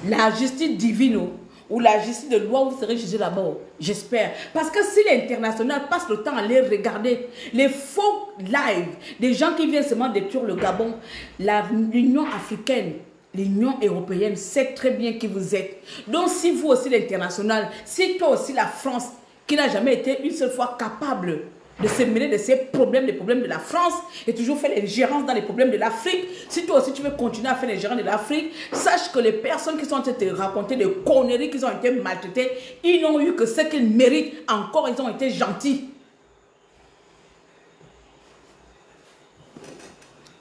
La justice divine ou la justice de loi, vous serez jugé là-bas. J'espère. Parce que si l'international passe le temps à les regarder, les faux lives, des gens qui viennent seulement détruire le Gabon, l'Union africaine, l'Union européenne sait très bien qui vous êtes. Donc si vous aussi l'international, si toi aussi la France, qui n'a jamais été une seule fois capable de se mêler de ces problèmes, les problèmes de la France, et toujours faire l'ingérence dans les problèmes de l'Afrique. Si toi aussi tu veux continuer à faire l'ingérence de l'Afrique, sache que les personnes qui sont en train de te raconter des conneries, qui ont été maltraitées, ils n'ont eu que ce qu'ils méritent. Encore, ils ont été gentils.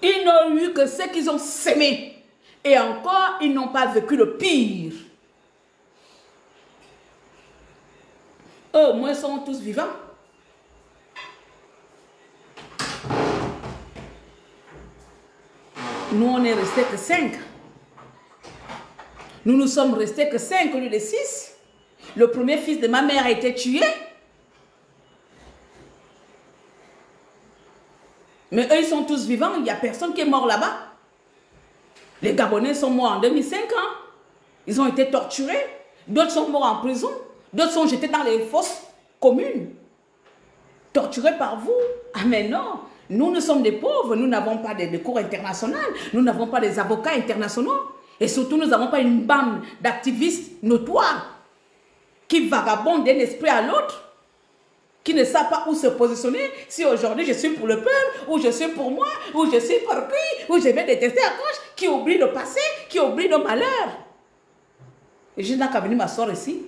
Ils n'ont eu que ce qu'ils ont sémé. Et encore, ils n'ont pas vécu le pire. Eux, au moins, sont tous vivants. Nous, on est restés que 5. Nous sommes restés que 5 au lieu de 6. Le premier fils de ma mère a été tué. Mais eux, ils sont tous vivants. Il n'y a personne qui est mort là-bas. Les Gabonais sont morts en 2005. Ils ont été torturés. D'autres sont morts en prison. D'autres sont jetés dans les fosses communes. Torturés par vous. Ah mais non. Nous sommes des pauvres, nous n'avons pas de cours internationaux, nous n'avons pas des avocats internationaux. Et surtout, nous n'avons pas une bande d'activistes notoires qui vagabondent d'un esprit à l'autre, qui ne savent pas où se positionner. Si aujourd'hui je suis pour le peuple, ou je suis pour moi, ou je suis pour qui, ou je vais détester à gauche, qui oublie le passé, qui oublie nos malheurs. Et je n'ai qu'à venir m'asseoir ici.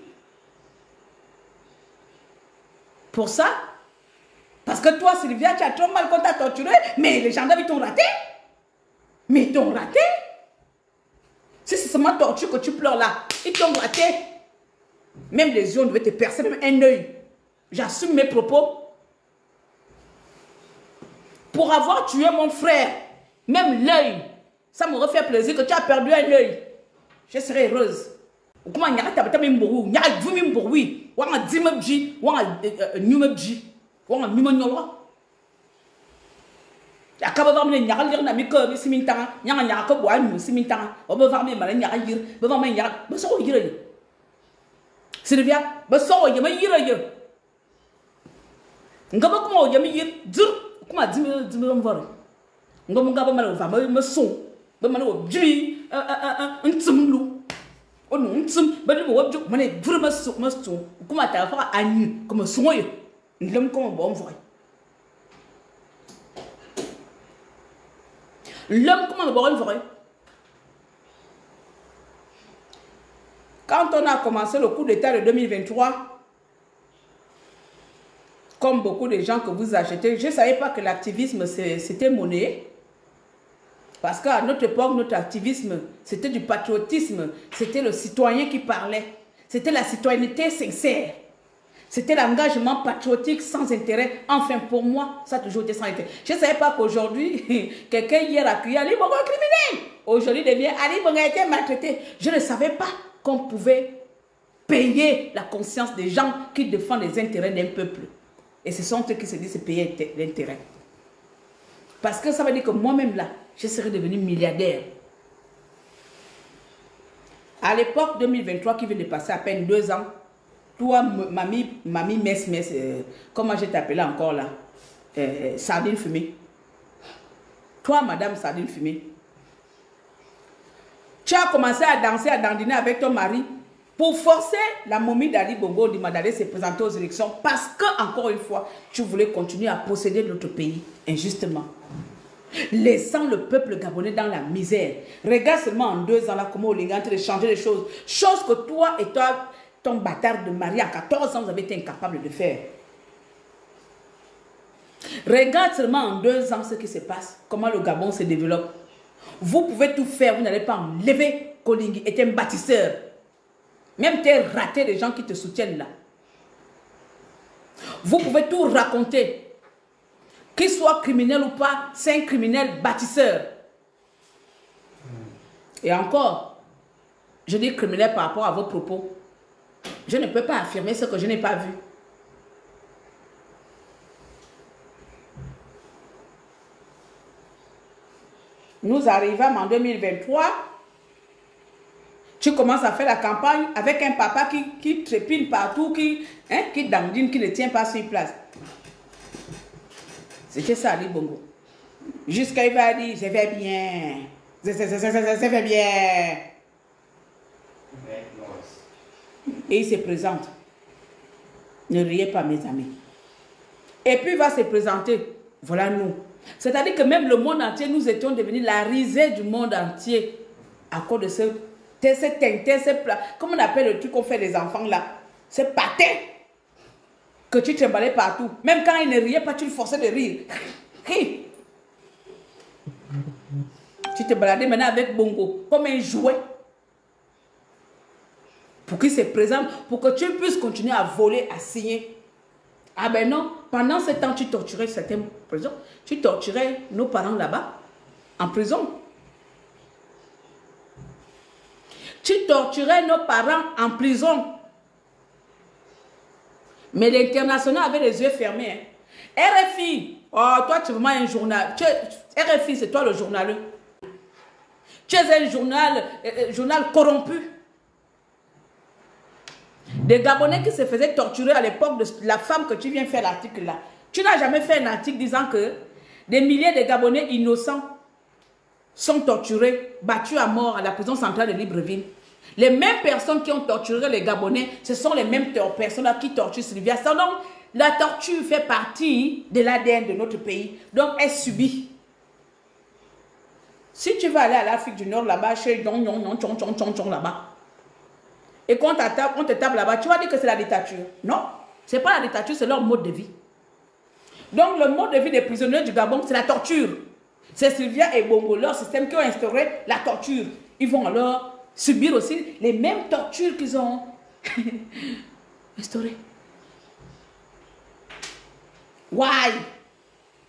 Pour ça, parce que toi, Sylvia, tu as trop mal qu'on t'a torturé, mais les gendarmes, ils t'ont raté. Mais ils t'ont raté. Si c'est seulement torture que tu pleures là, ils t'ont raté. Même les yeux, on devait te percer, même un œil. J'assume mes propos. Pour avoir tué mon frère, même l'œil, ça m'aurait fait plaisir que tu as perdu un œil. Je serais heureuse. Comment y a tabata mimbourou, y a vu mimbourou, ou un dimabji, ou un numabji, ou un mimonyolo. Ya kaba va mene nyaka lire na mi ko mi simintanga nyanga nyaka ko boa mi simintanga o be va me mala nyaka yir be va me nyaka be so yire Sylvia be so ye me yire ye ngaba ko mo ye me yir dur kuma dimi mvore ngam ngaba mala va me so be mala o jimi ntsumlu o no ntsum be ni mo wabju mane vure me so kuma ta fa anyu kuma so ye ndem ko mo bo mvore. L'homme, comment on va le. Quand on a commencé le coup d'État de 2023, comme beaucoup de gens que vous achetez, je ne savais pas que l'activisme c'était monnaie. Parce qu'à notre époque, notre activisme, c'était du patriotisme, c'était le citoyen qui parlait, c'était la citoyenneté sincère. C'était l'engagement patriotique sans intérêt. Enfin, pour moi, ça a toujours été sans intérêt. Je ne savais pas qu'aujourd'hui, quelqu'un hier a crié Ali Bongo criminel. Aujourd'hui, devient Ali Bongo a été maltraité. Je ne savais pas qu'on pouvait payer la conscience des gens qui défendent les intérêts d'un peuple. Et ce sont eux qui se disent c'est payer l'intérêt. Parce que ça veut dire que moi-même là, je serais devenu milliardaire. À l'époque 2023 qui vient de passer à peine 2 ans, toi, mamie comment je t'appelais encore là? Sardine fumée. Toi, madame Sardine fumée. Tu as commencé à danser, à dandiner avec ton mari pour forcer la momie d'Ali Bongo d'aller se présenter aux élections parce que, encore une fois, tu voulais continuer à posséder notre pays injustement. Laissant le peuple gabonais dans la misère. Regarde seulement en 2 ans là comment on est en train de changer les choses. Chose que toi et toi, ton bâtard de mari à 14 ans, vous avez été incapable de faire. Regarde seulement en 2 ans ce qui se passe, comment le Gabon se développe. Vous pouvez tout faire, vous n'allez pas enlever Kolingi est un bâtisseur. Même tes ratés, les gens qui te soutiennent là. Vous pouvez tout raconter. Qu'il soit criminel ou pas, c'est un criminel bâtisseur. Et encore, je dis criminel par rapport à vos propos. Je ne peux pas affirmer ce que je n'ai pas vu. Nous arrivons en 2023. Tu commences à faire la campagne avec un papa qui trépine partout, qui dandine, qui ne tient pas sur place. C'était ça, Ali Bongo. Jusqu'à il va dire, je vais bien. Je vais bien. Et il se présente. Ne riez pas, mes amis. Et puis il va se présenter. Voilà nous. C'est-à-dire que même le monde entier, nous étions devenus la risée du monde entier. À cause de ce plat. Comment on appelle le truc qu'on fait des enfants là? Ce pâté que tu t'emballais partout. Même quand il ne riait pas, tu le forçais de rire. Tu te baladais maintenant avec Bongo comme un jouet. Pour qu'il se présente, pour que tu puisses continuer à voler, à signer. Ah ben non, pendant ce temps, tu torturais certaines prisons. Tu torturais nos parents là-bas, en prison. Tu torturais nos parents en prison. Mais l'international avait les yeux fermés. Hein. RFI, oh, toi tu es vraiment un journal. RFI, c'est toi le journaleux. Tu es un journal corrompu. Des Gabonais qui se faisaient torturer à l'époque de la femme que tu viens faire l'article là. Tu n'as jamais fait un article disant que des milliers de Gabonais innocents sont torturés, battus à mort à la prison centrale de Libreville. Les mêmes personnes qui ont torturé les Gabonais, ce sont les mêmes personnes qui torturent Sylvia. Donc, la torture fait partie de l'ADN de notre pays. Donc, elle subit. Si tu vas aller à l'Afrique du Nord, là-bas, chez là-bas, et qu'on te tape là-bas, tu vas dire que c'est la dictature. Non, ce n'est pas la dictature, c'est leur mode de vie. Donc, le mode de vie des prisonniers du Gabon, c'est la torture. C'est Sylvia et Bongo, leur système qui ont instauré la torture. Ils vont alors subir aussi les mêmes tortures qu'ils ont instaurées. Why?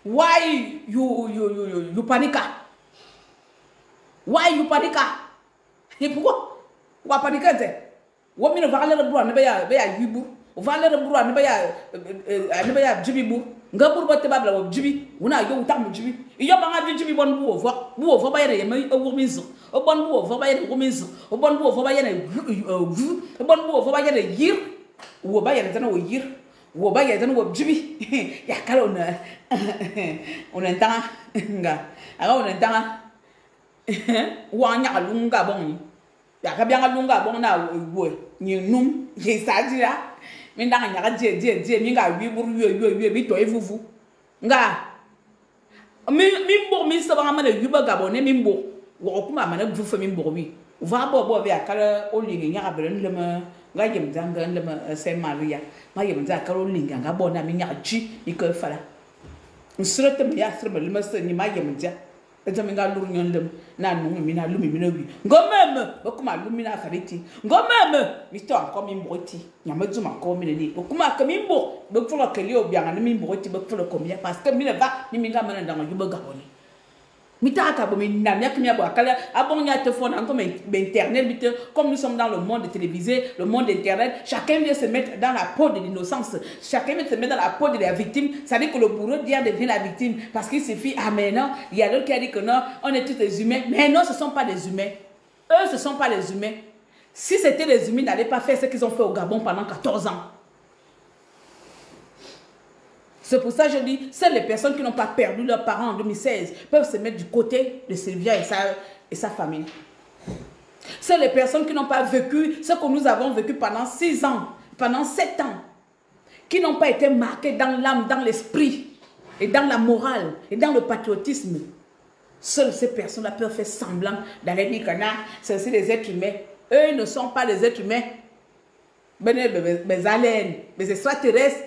Why you paniquez? Why you paniquez? Et pourquoi? Pourquoi paniquer? Wami no vale rebru ne ya yubu. Vale rebru ne ya jibibu. Ngabur bote babla wo jibi. Una yo utam jibi. Iyo banga jibi bon bu ovo. Bu ovo ba yere me owo mizo. O bon bu ovo ba yere wo mizo. O bon bu ovo ba yere vu. O bon bu ovo ba yere yir. Wo ba yere tana wo yir. Wo ba yere tana wo jibi. Ya kala on entend nga. Aga on entend. Wa nya lunga bon. Ya ka bien lunga bon na wo ni num ye sadira mi ndanga nya je mi nga wi buru yo mi to evuvu nga mi mbo mi so ba ma na yuba gabone mi mbo wo kuma ma na vu fa mi mbo wi va bo be akara o lingi nya ka beren le ma nga yem zanga le ma Saint Maria ma yem za akara o lingi nga bo na mi nya ji mi ko fala nsrete mi ya sre le ma se ni ma yem ja Ejaminga luru nyondem na nungu mina lumi mina wi ngomeme bakuma lumina fariti ngomeme misto anko mimboti nyamazuma ko mineni bakuma ka mimbo bakfula keli obianga na mimboti bakfula komia parce que mina va ni minga mana ndanga yuba gaboni mitaka bo minna yaknya bo akala abonya téléphone encore internet bite comme nous sommes dans le monde télévisé le monde internet chacun vient se mettre dans la peau de l'innocence chacun vient se mettre dans la peau de la victime ça dit que le bourreau devient la victime parce qu'il suffit ah mais non il y a d'autres qui a dit que non on est tous des humains mais non ce sont pas des humains eux ce sont pas les humains si c'était les humains ils n'allaient pas faire ce qu'ils ont fait au Gabon pendant 14 ans. C'est pour ça que je dis, seules les personnes qui n'ont pas perdu leurs parents en 2016 peuvent se mettre du côté de Sylvia et sa famille. Seules les personnes qui n'ont pas vécu ce que nous avons vécu pendant 6 ans, pendant 7 ans, qui n'ont pas été marquées dans l'âme, dans l'esprit, et dans la morale, et dans le patriotisme. Seules ces personnes-là peuvent faire semblant d'aller dire que c'est aussi des êtres humains. Eux ne sont pas des êtres humains. Mes haleines, mes extraterrestres,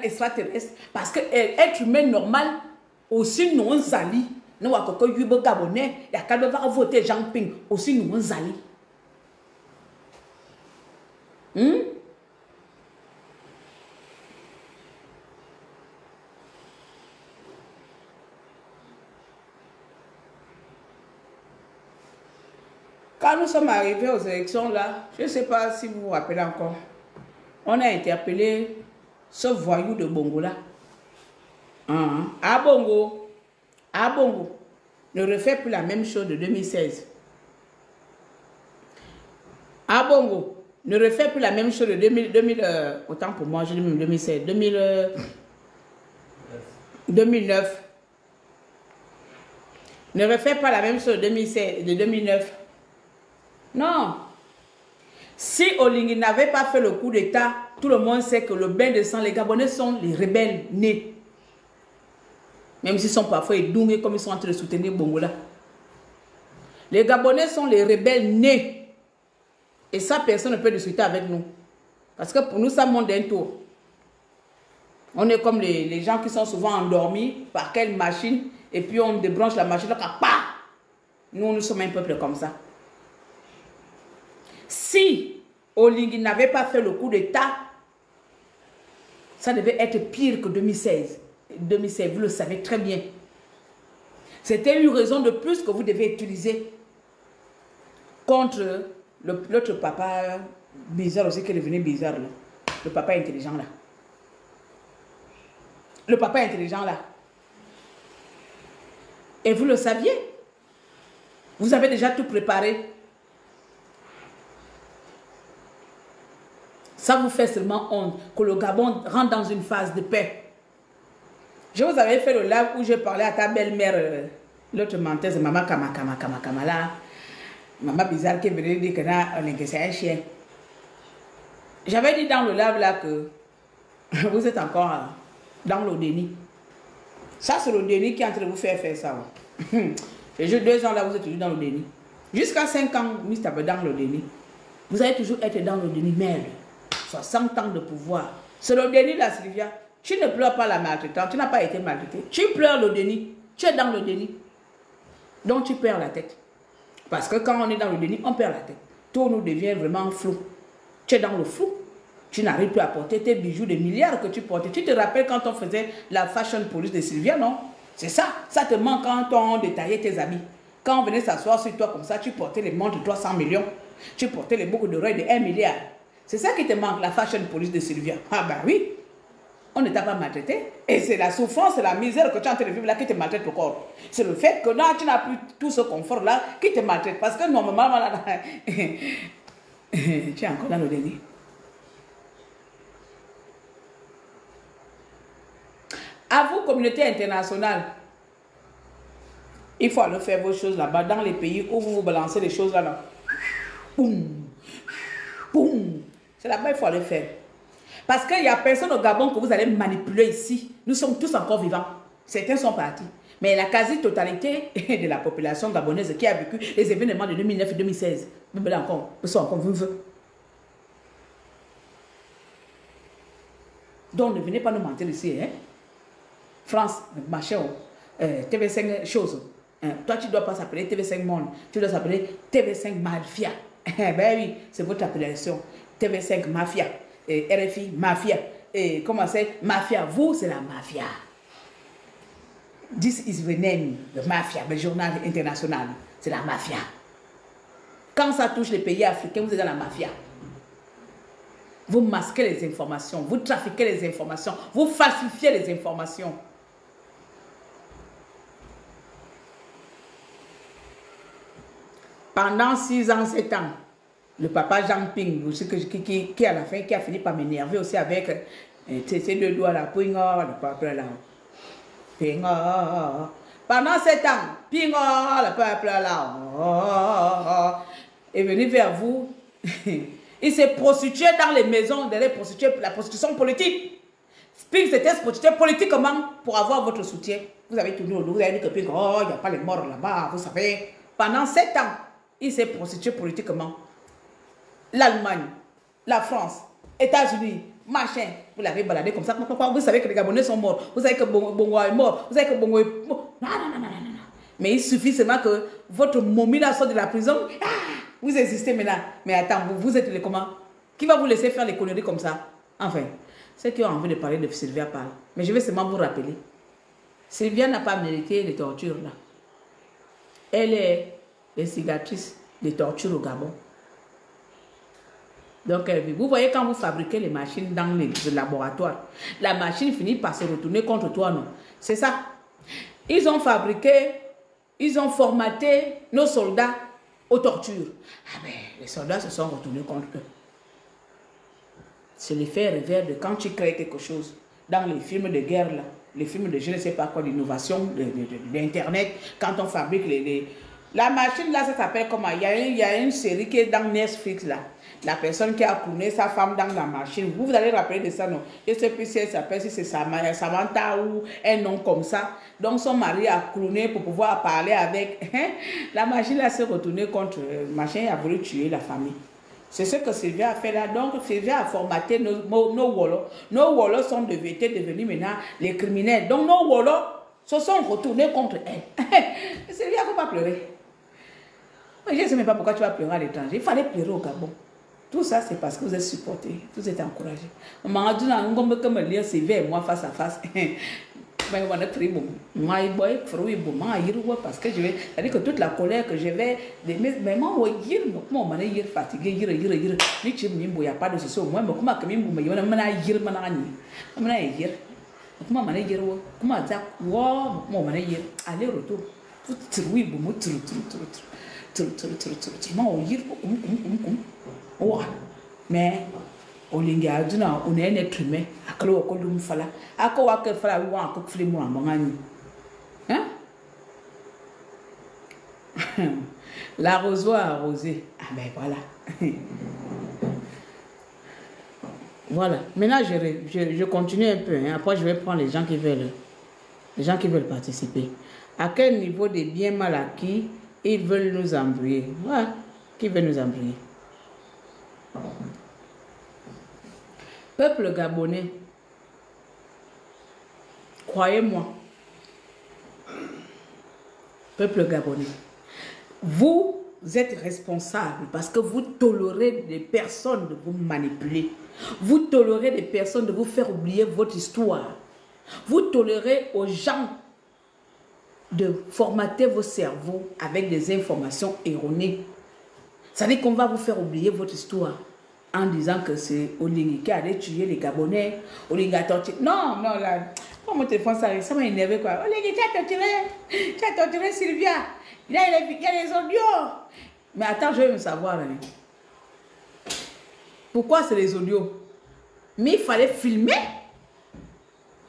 extraterrestre parce que être humain normal aussi non zali nous a coco yubo gabonais il y a qu'à devoir voter Jean Ping aussi non zali quand nous sommes arrivés aux élections là, je ne sais pas si vous vous rappelez encore. On a interpellé ce voyou de Bongo là. À Bongo, ne refait plus la même chose de 2016. À Bongo, ne refait plus la même chose de 2000 autant pour moi, je dis même 2016, 2009. Ne refait pas la même chose de 2009. Non. Si Olingi n'avait pas fait le coup d'État, tout le monde sait que le bain de sang, les Gabonais sont les rebelles nés. Même s'ils sont parfois édoués comme ils sont en train de soutenir Bongola. Les Gabonais sont les rebelles nés. Et ça, personne ne peut discuter avec nous. Parce que pour nous, ça monte d'un tour. On est comme les gens qui sont souvent endormis par quelle machine, et puis on débranche la machine, nous, nous sommes un peuple comme ça. Si Olingi n'avait pas fait le coup d'État, ça devait être pire que 2016. 2016, vous le savez très bien. C'était une raison de plus que vous devez utiliser contre l'autre papa bizarre aussi qui est devenu bizarre là. Le papa intelligent là. Le papa intelligent là. Et vous le saviez. Vous avez déjà tout préparé. Ça vous fait seulement honte que le Gabon rentre dans une phase de paix. Je vous avais fait le live où j'ai parlé à ta belle-mère, l'autre menteuse, maman Kama là. Maman bizarre qui est venue dire que c'est un chien. J'avais dit dans le live là que vous êtes encore dans le déni. Ça c'est le déni qui est en train de vous faire ça. Et juste 2 ans là, vous êtes toujours dans le déni. Jusqu'à 5 ans, vous êtes dans le déni. Vous allez toujours être dans le déni, merde. 60 ans de pouvoir. C'est le déni là, Sylvia. Tu ne pleures pas la maltraitance, tu n'as pas été maltraité. Tu pleures le déni, tu es dans le déni. Donc tu perds la tête. Parce que quand on est dans le déni, on perd la tête. Tout nous devient vraiment flou. Tu es dans le flou. Tu n'arrives plus à porter tes bijoux de milliards que tu portais. Tu te rappelles quand on faisait la fashion police de Sylvia, non? C'est ça. Ça te manque quand on détaillait tes habits. Quand on venait s'asseoir sur toi comme ça, tu portais les montres de 300 millions. Tu portais les boucles d'oreilles de 1 milliard. C'est ça qui te manque, la fashion police de Sylvia. Ah ben oui. On ne t'a pas maltraité. Et c'est la souffrance, la misère que tu es en train de vivre là qui te maltraite le corps. C'est le fait que là, tu n'as plus tout ce confort là qui te maltraite. Parce que normalement, là, tu es encore dans le délit. À vous, communauté internationale, il faut aller faire vos choses là-bas, dans les pays où vous vous balancez les choses là. Boum, boum. C'est là-bas qu'il faut aller faire. Parce qu'il n'y a personne au Gabon que vous allez manipuler ici. Nous sommes tous encore vivants. Certains sont partis. Mais la quasi-totalité de la population gabonaise qui a vécu les événements de 2009 et 2016, ils sont encore vivants. Donc ne venez pas nous mentir ici. Hein? France, machin, TV5 chose. Toi, tu ne dois pas s'appeler TV5 Monde. Tu dois s'appeler TV5 Mafia. Ben oui, c'est votre appellation. TV5 Mafia. RFI Mafia. Et comment c'est? Mafia. Vous, c'est la mafia. This is the name, the mafia, le journal international. C'est la mafia. Quand ça touche les pays africains, vous êtes dans la mafia. Vous masquez les informations, vous trafiquez les informations, vous falsifiez les informations. Pendant 6 ans, 7 ans, le papa Jean Ping, aussi, qui à la fin, qui a fini par m'énerver aussi avec ces deux doigts là, le peuple là. Pendant 7 ans, le peuple là est venu vers vous. Il s'est prostitué dans les maisons, la prostitution politique. Ping s'était prostitué politiquement pour avoir votre soutien. Vous avez tourné au dos, vous avez dit que Ping, oh, il n'y a pas les morts là-bas, vous savez. Pendant 7 ans, il s'est prostitué politiquement. L'Allemagne, la France, États-Unis, machin, vous l'avez baladé comme ça. Vous savez que les Gabonais sont morts. Vous savez que Bongo est mort. Vous savez que Bongo est mort. Non. Mais il suffit seulement que votre momie là sorte de la prison. Ah, vous existez maintenant. Mais attends, vous êtes les comment? Qui va vous laisser faire les conneries comme ça? Enfin, ceux qui ont envie de parler de Sylvia parlent. Mais je vais seulement vous rappeler. Sylvia n'a pas mérité les tortures là. Elle est l'instigatrice des tortures au Gabon. Donc, vous voyez quand vous fabriquez les machines dans les laboratoires, la machine finit par se retourner contre toi, non? C'est ça. Ils ont fabriqué, ils ont formaté nos soldats aux tortures. Ah ben, les soldats se sont retournés contre eux. C'est l'effet revers de quand tu crées quelque chose. Dans les films de guerre, là, les films de je ne sais pas quoi, d'innovation, d'Internet, quand on fabrique la machine là, ça s'appelle comment? Il y a une série qui est dans Netflix là. La personne qui a clowné sa femme dans la machine. Vous allez rappeler de ça, non? Je ne sais plus si elle s'appelle, si c'est Samantha ou un nom comme ça. Donc son mari a clowné pour pouvoir parler avec. La machine là s'est retournée contre machin et a voulu tuer la famille. C'est ce que Sylvia a fait là. Donc Sylvia a formaté nos Wollos. Nos Wollos sont devenus maintenant les criminels. Donc nos Wollos se sont retournés contre elle. Sylvia, il ne faut pas pleurer. Je ne sais même pas pourquoi tu vas pleurer à l'étranger. Il fallait pleurer au Gabon. Tout ça, c'est parce que vous êtes supportés, vous êtes encouragés. Moi, face à face. Parce que je vais, c'est-à-dire que toute la colère que je vais, mais moi, on est fatigué, il n'y a pas de souci. Moi, comment que aller-retour. Mais on est un être humain. L'arrosoir arrosé. Ah ben voilà. Voilà. Maintenant, je continue un peu. Hein. Après, je vais prendre les gens qui veulent participer. À quel niveau des biens mal acquis ils veulent nous embrouiller? Ouais. Qui veut nous embrouiller? Peuple gabonais, croyez-moi, peuple gabonais, vous êtes responsable parce que vous tolérez des personnes de vous manipuler. Vous tolérez des personnes de vous faire oublier votre histoire. Vous tolérez aux gens de formater vos cerveaux avec des informations erronées. Ça veut dire qu'on va vous faire oublier votre histoire en disant que c'est Olingi qui allait tuer les Gabonais, Olingi a torturé. Non, non, là, quand mon téléphone ça m'a énervé quoi. Olingi, tu as torturé Sylvia. Il y a les audios. Mais attends, je vais me savoir. Hein. Pourquoi c'est les audios? Mais il fallait filmer.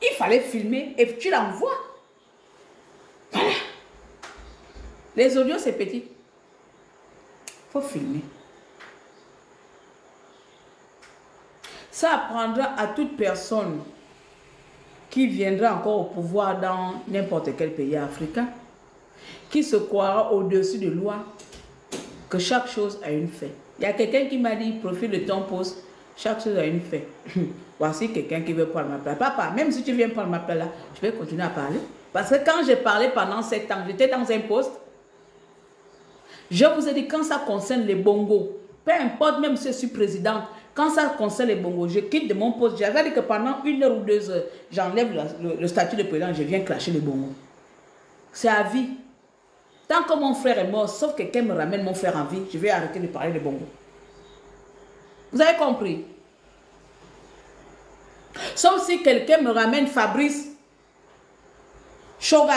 Il fallait filmer et tu l'envoies. Voilà. Les audios, c'est petit. Il faut filmer. Ça apprendra à toute personne qui viendra encore au pouvoir dans n'importe quel pays africain, qui se croira au-dessus de loi, que chaque chose a une fin. Il y a quelqu'un qui m'a dit, profite de ton poste, chaque chose a une fin. Voici quelqu'un qui veut prendre ma place. Papa, même si tu viens prendre ma place là, je vais continuer à parler. Parce que quand j'ai parlé pendant 7 ans, j'étais dans un poste. Je vous ai dit, quand ça concerne les bongos, peu importe, même si je suis présidente, quand ça concerne les bongos, je quitte de mon poste. J'avais dit que pendant 1 heure ou 2 heures, j'enlève le statut de président, je viens clasher les bongos. C'est à vie. Tant que mon frère est mort, sauf que quelqu'un me ramène mon frère en vie, je vais arrêter de parler de bongos. Vous avez compris? Sauf si quelqu'un me ramène Fabrice Choga.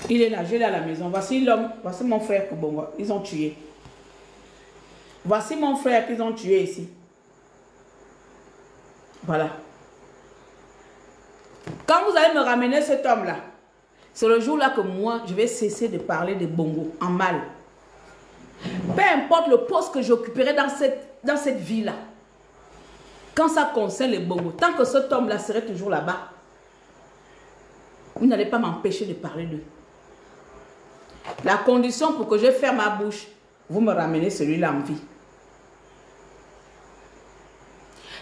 Il est là, je l'ai à la maison. Voici l'homme, voici mon frère Kobongo. Ils ont tué. Voici mon frère qu'ils ont tué ici. Voilà. Quand vous allez me ramener cet homme-là, c'est le jour-là que moi, je vais cesser de parler de Bongo en mal. Peu importe le poste que j'occuperai dans cette vie-là, quand ça concerne les Bongo, tant que cet homme-là serait toujours là-bas, vous n'allez pas m'empêcher de parler d'eux. La condition pour que je ferme ma bouche, vous me ramenez celui-là en vie.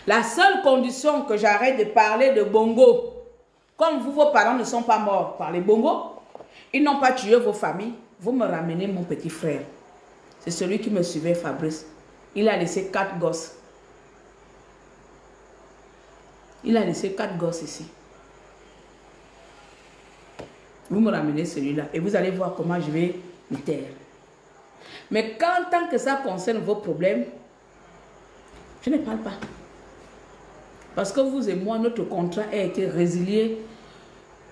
La seule condition que j'arrête de parler de Bongo, comme vous, vos parents ne sont pas morts par les Bongo, ils n'ont pas tué vos familles, vous me ramenez mon petit frère. C'est celui qui me suivait, Fabrice. Il a laissé 4 gosses. Il a laissé 4 gosses ici. Vous me ramenez celui-là et vous allez voir comment je vais me taire. Mais quand tant que ça concerne vos problèmes, je ne parle pas. Parce que vous et moi, notre contrat a été résilié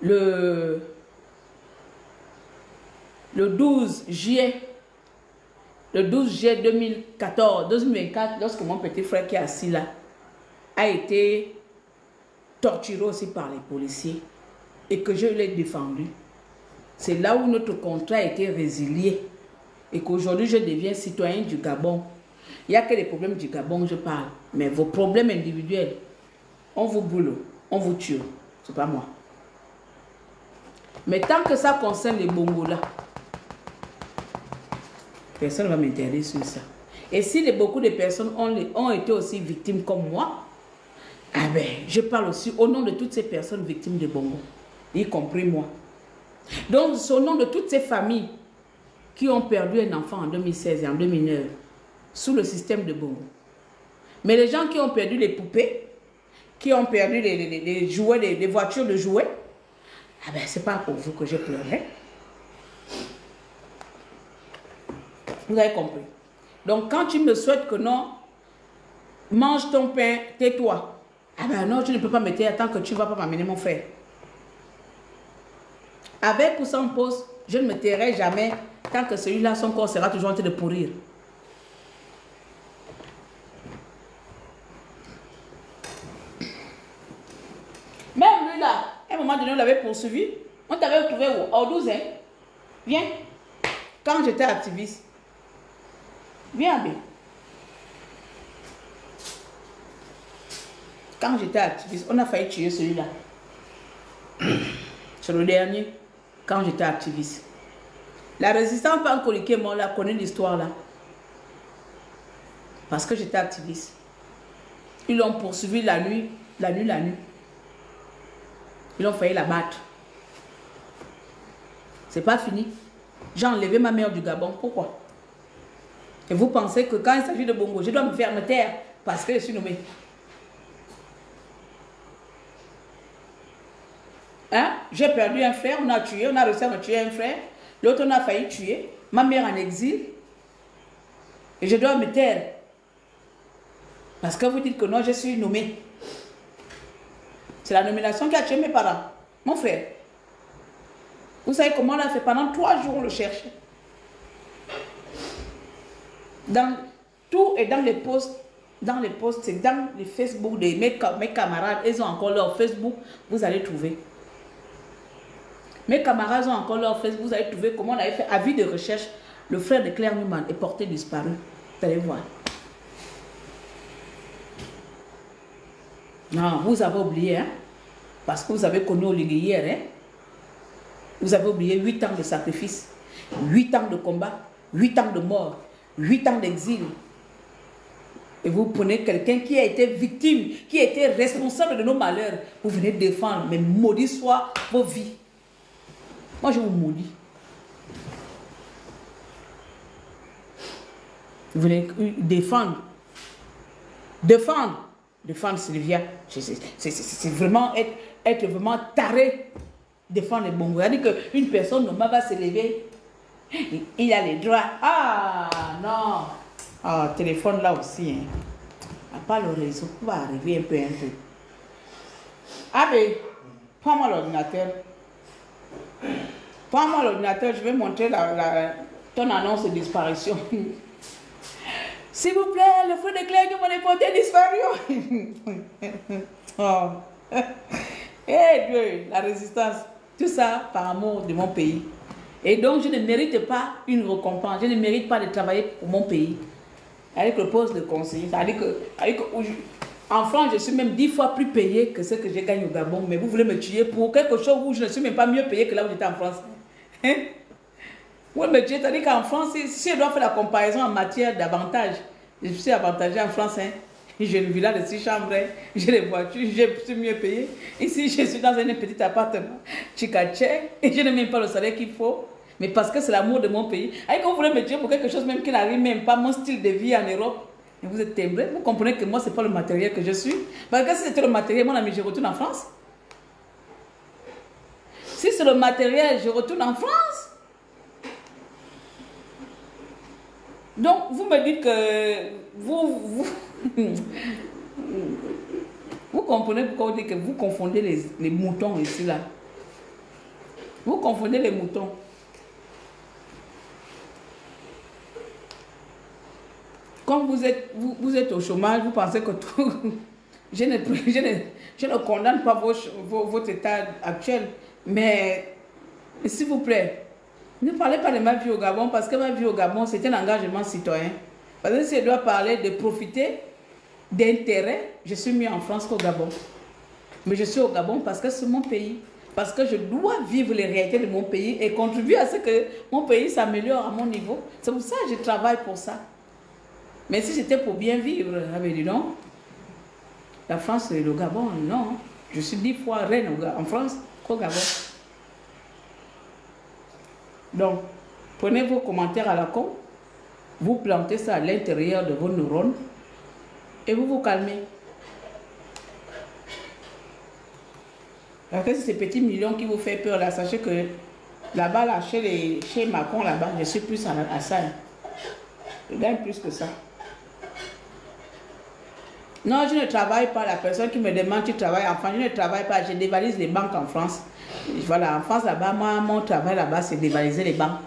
le 12 juillet 2024, lorsque mon petit frère qui est assis là a été torturé aussi par les policiers et que je l'ai défendu. C'est là où notre contrat a été résilié et qu'aujourd'hui je deviens citoyen du Gabon. Il n'y a que les problèmes du Gabon, je parle. Mais vos problèmes individuels, on vous brûle, on vous tue. C'est pas moi. Mais tant que ça concerne les Bongos là, personne ne va m'intéresser sur ça. Et si beaucoup de personnes ont été aussi victimes comme moi, ah ben, je parle aussi au nom de toutes ces personnes victimes de Bongo, y compris moi. Donc, c'est au nom de toutes ces familles qui ont perdu un enfant en 2016 et en 2009 sous le système de Bongo. Mais les gens qui ont perdu les poupées, qui ont perdu les jouets, les voitures de jouets, ah ben, c'est pas pour vous que je pleurais. Vous avez compris. Donc, quand tu me souhaites que non, mange ton pain, tais-toi. Ah ben non, tu ne peux pas me taire tant que tu ne vas pas m'amener mon frère. Avec ou sans poste, je ne me tairai jamais tant que celui-là, son corps sera toujours en train de pourrir. Même lui là, à un moment donné, on l'avait poursuivi. On t'avait trouvé où? Au 12, hein? Viens. Quand j'étais activiste. Viens, bien. Quand j'étais activiste, on a failli tuer celui-là. C'est le dernier. Quand j'étais activiste. La résistance pancolique, moi, on connaît l'histoire là. Parce que j'étais activiste. Ils l'ont poursuivi la nuit. Ils ont failli la battre. C'est pas fini. J'ai enlevé ma mère du Gabon. Pourquoi? Et vous pensez que quand il s'agit de Bongo, je dois me faire me taire parce que je suis nommé. Hein? J'ai perdu un frère, on a tué, on a réussi à me tuer un frère. L'autre, on a failli tuer. Ma mère en exil. Et je dois me taire. Parce que vous dites que non, je suis nommé. C'est la nomination qui a tué mes parents. Mon frère. Vous savez comment on a fait? Pendant 3 jours, on le cherchait. Dans tout et dans les posts, c'est dans les Facebook de mes camarades, ils ont encore leur Facebook, vous allez trouver. Mes camarades ont encore leur Facebook, vous allez trouver comment on avait fait avis de recherche. Le frère de Claire Newman est porté disparu. Vous allez voir. Non, vous avez oublié, hein? Parce que vous avez connu Olivier hier, hein? Vous avez oublié 8 ans de sacrifice, 8 ans de combat, 8 ans de mort, 8 ans d'exil. Et vous prenez quelqu'un qui a été victime, qui a été responsable de nos malheurs. Vous venez défendre, mais maudit soit vos vies. Moi, je vous maudis. Vous venez défendre. Défendre Sylvia. C'est vraiment être vraiment taré. Défendre les bons. C'est-à-dire qu'une personne normale va se lever. Il a les droits. Ah non. Ah, téléphone là aussi. Hein. À part le réseau, on va arriver un peu. Ah mais, prends-moi l'ordinateur. Prends-moi l'ordinateur, je vais montrer ton annonce de disparition. S'il vous plaît, le feu de Claire Newman est porté disparu. Oh. Eh Dieu, la résistance. Tout ça par amour de mon pays. Et donc, je ne mérite pas une récompense. Je ne mérite pas de travailler pour mon pays. Avec le poste de conseiller. En France, je suis même 10 fois plus payé que ce que je gagne au Gabon. Mais vous voulez me tuer pour quelque chose où je ne suis même pas mieux payé que là où j'étais en France. Hein? Oui, mais c'est-à-dire qu'en France, si je dois faire la comparaison en matière d'avantages, je suis avantagé en France. Hein? J'ai une villa de 6 chambres, hein? J'ai les voitures, je suis mieux payé. Ici, je suis dans un petit appartement, Tchikache, et je n'ai même pas le salaire qu'il faut. Mais parce que c'est l'amour de mon pays. Et quand vous voulez me tuer pour quelque chose même qui n'arrive même pas, mon style de vie en Europe, et vous êtes timbré, vous comprenez que moi, ce n'est pas le matériel que je suis. Parce que si c'était le matériel, mon ami, je retourne en France. Si c'est le matériel, je retourne en France. Donc, vous me dites que vous comprenez pourquoi on dit que vous confondez les moutons ici, là. Vous confondez les moutons. Quand vous êtes au chômage, vous pensez que tout... je ne condamne pas votre état actuel, mais s'il vous plaît, ne parlez pas de ma vie au Gabon, parce que ma vie au Gabon, c'est un engagement citoyen. Parce que si je dois parler de profiter d'intérêt, je suis mieux en France qu'au Gabon. Mais je suis au Gabon parce que c'est mon pays. Parce que je dois vivre les réalités de mon pays et contribuer à ce que mon pays s'améliore à mon niveau. C'est pour ça que je travaille pour ça. Mais si c'était pour bien vivre, dis donc, la France et le Gabon, non. Je suis 10 fois reine en France qu'au Gabon. Donc, prenez vos commentaires à la con, vous plantez ça à l'intérieur de vos neurones et vous vous calmez. Parce que c'est ces petits millions qui vous fait peur là, sachez que là-bas, là, chez Macron, là-bas, je suis plus à ça. Je gagne plus que ça. Non, je ne travaille pas. La personne qui me demande tu travailles en France, je ne travaille pas. Je dévalise les banques en France. Voilà, en France, là-bas, moi, mon travail là-bas, c'est dévaliser les banques.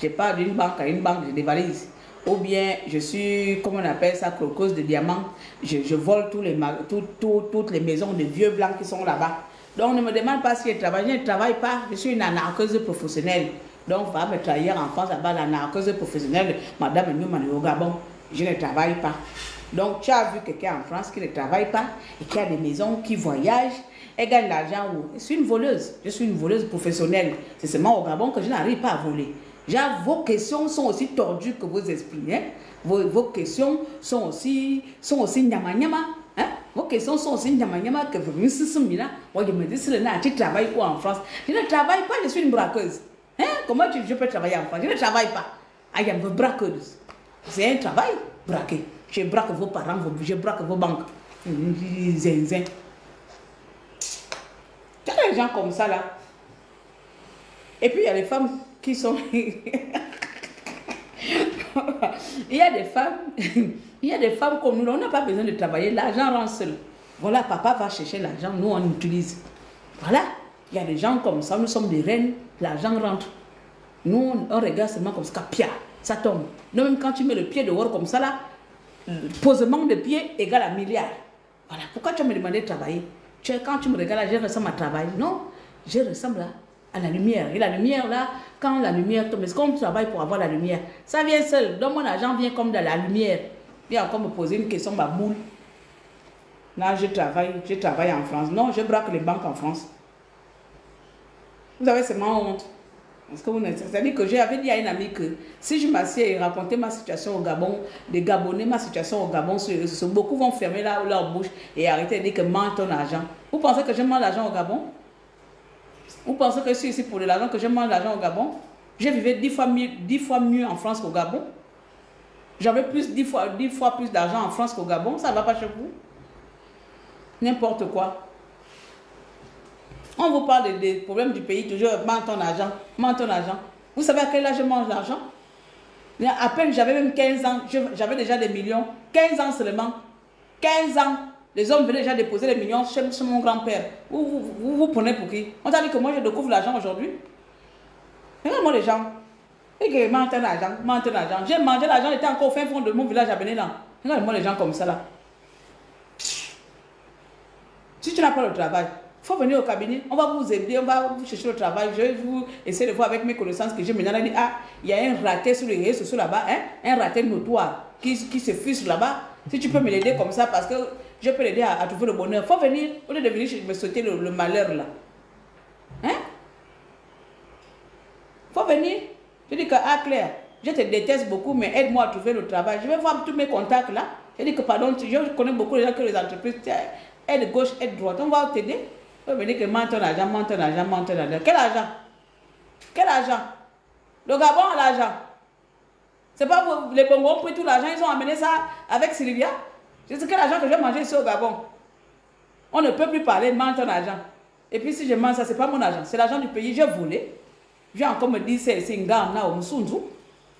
Je pars d'une banque à une banque, je dévalise. Ou bien, je suis, comment on appelle ça, croqueuse de diamants. Je vole toutes les maisons de vieux blancs qui sont là-bas. Donc, ne me demande pas si je travaille. Je ne travaille pas. Je suis une anarcheuse professionnelle. Donc, va me trahir en France, là-bas, l'anarcheuse professionnelle, Madame Newman au Gabon. Je ne travaille pas. Donc, tu as vu quelqu'un en France qui ne travaille pas et qui a des maisons, qui voyage, et gagne l'argent où? Je suis une voleuse. Je suis une voleuse professionnelle. C'est seulement au Gabon que je n'arrive pas à voler. Genre, vos questions sont aussi tordues que vos esprits. Hein? Vos questions sont aussi nyama nyama. Hein? Vos questions sont aussi nyama nyama que vous me dites. Moi, je me dis, tu travailles où en France? Je ne travaille pas, je suis une braqueuse. Hein? Comment je peux travailler en France? Je ne travaille pas. I am a braqueuse. C'est un travail, braquer. Je braque vos parents, je braque vos banques. Zinzin. Tu as des gens comme ça là. Et puis il y a les femmes qui sont... il y a des femmes, il y a des femmes comme nous, on n'a pas besoin de travailler, l'argent rentre seul. Voilà, papa va chercher l'argent, nous on utilise. Voilà, il y a des gens comme ça, nous sommes des reines, l'argent rentre. Nous on regarde seulement comme ça, pia, ça tombe. Non, même quand tu mets le pied dehors comme ça là, posement de pied égale à milliard. Voilà, pourquoi tu me demandé de travailler? Quand tu me regardes là, je ressemble à travailler. Non, je ressemble à la lumière. Et la lumière là, quand la lumière tombe, est-ce qu'on travaille pour avoir la lumière? Ça vient seul. Donc mon argent vient comme de la lumière. Il a encore me poser une question, ma boule. Là, je travaille en France. Non, je braque les banques en France. Vous avez seulement honte. C'est-à-dire que j'avais dit à une amie que si je m'assieds et racontais ma situation au Gabon, les Gabonais, ma situation au Gabon, beaucoup vont fermer leur bouche et arrêter de dire que mange ton argent. Vous pensez que je mange l'argent au Gabon? Vous pensez que je suis ici pour l'argent, que je mange l'argent au Gabon? Je vivais 10 fois mieux en France qu'au Gabon. J'avais 10 fois plus d'argent en France qu'au Gabon. Ça ne va pas chez vous? N'importe quoi. On vous parle des problèmes du pays, toujours mange ton argent, mange ton argent. Vous savez à quel âge je mange l'argent? À peine j'avais même 15 ans, j'avais déjà des millions. 15 ans seulement. 15 ans. Les hommes venaient déjà déposer les millions chez mon grand-père. Vous prenez pour qui? On t'a dit que moi je découvre l'argent aujourd'hui. Regarde-moi les gens. Et que mange ton argent, mange ton argent. J'ai mangé l'argent, j'étais encore au fin fond de mon village à Benélan. Regarde-moi les gens comme ça là. Si tu n'as pas le travail, il faut venir au cabinet, on va vous aider, on va vous chercher le travail. Je vais vous essayer de voir avec mes connaissances que j'ai maintenant. Dit, ah, il y a un raté sur les réseaux sociaux là-bas, hein? Un raté notoire qui se fiche là-bas. Si tu peux me l'aider comme ça, parce que je peux l'aider à trouver le bonheur. Il faut venir, au lieu de venir me sauter le malheur là. Hein? Il faut venir. Je dis que, ah Claire, je te déteste beaucoup, mais aide-moi à trouver le travail. Je vais voir tous mes contacts là. Je dis que, pardon, je connais beaucoup de gens que les entreprises, aide gauche, aide droite. On va t'aider. Il faut venir que mente ton argent, mente ton argent, mente ton argent. Quel argent? Quel argent? Le Gabon a l'argent. C'est pas vous, les Congos ont pris tout l'argent, ils ont amené ça avec Sylvia. Je dis quel argent que je vais manger ici au Gabon? On ne peut plus parler, mente ton argent. Et puis si je mange ça, c'est pas mon argent, c'est l'argent du pays, j'ai volé. Je vais encore me dire, c'est Ngana ou Msunzu.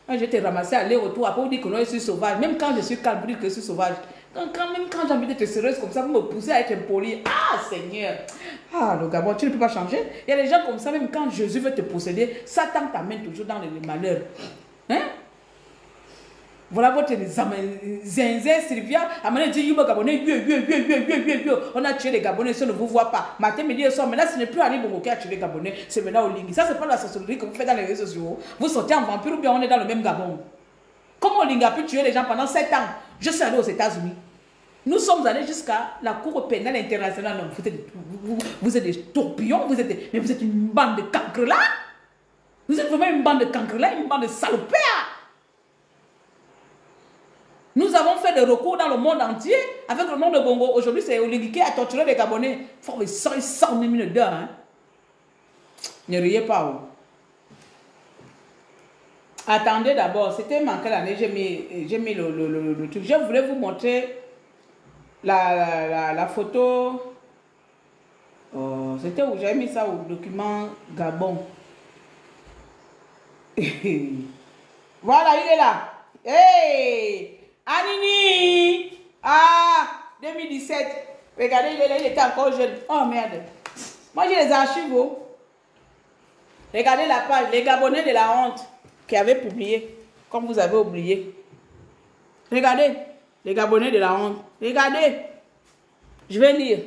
Je t'ai ramassé aller-retour, après vous dire que non, je suis sauvage. Même quand je suis calme, vous dites que je suis sauvage. Même quand j'ai envie d'être sérieuse comme ça, vous me poussez à être impoli. Ah Seigneur! Ah le Gabon, tu ne peux pas changer. Il y a des gens comme ça, même quand Jésus veut te posséder, Satan t'amène toujours dans les malheurs. Hein? Voilà votre zinzin, Sylvia. On a tué les Gabonais, si on ne vous voit pas. Matin, midi et soir. Mais là, ce n'est plus Ali Bongo qui a tué les Gabonais. C'est maintenant au Lingui. Ça, c'est pas la sorcellerie que vous faites dans les réseaux sociaux. Vous sortez en vampire ou bien on est dans le même Gabon. Comment Lingui a pu tuer les gens pendant 7 ans? Je suis allé aux États-Unis. Nous sommes allés jusqu'à la Cour pénale internationale. Non, vous êtes des tourbillons, mais vous êtes une bande de cancres là. Vous êtes vraiment une bande de cancres là, une bande de salopères. Nous avons fait des recours dans le monde entier avec le nom de Bongo. Aujourd'hui, c'est Oligui qui a torturé les Gabonais. Ils sont mis dedans. Hein? Ne riez pas. Oh. Attendez d'abord, c'était manqué l'année, j'ai mis le truc. Je voulais vous montrer la photo. Oh, c'était où j'ai mis ça au document Gabon. Voilà, il est là. Hey! Anini! Ah! 2017. Regardez, il était encore jeune. Oh merde. Moi j'ai les archives. Oh. Regardez la page. Les Gabonais de la honte qui avaient publié. Comme vous avez oublié. Regardez. Les Gabonais de la honte. Regardez. Je vais lire.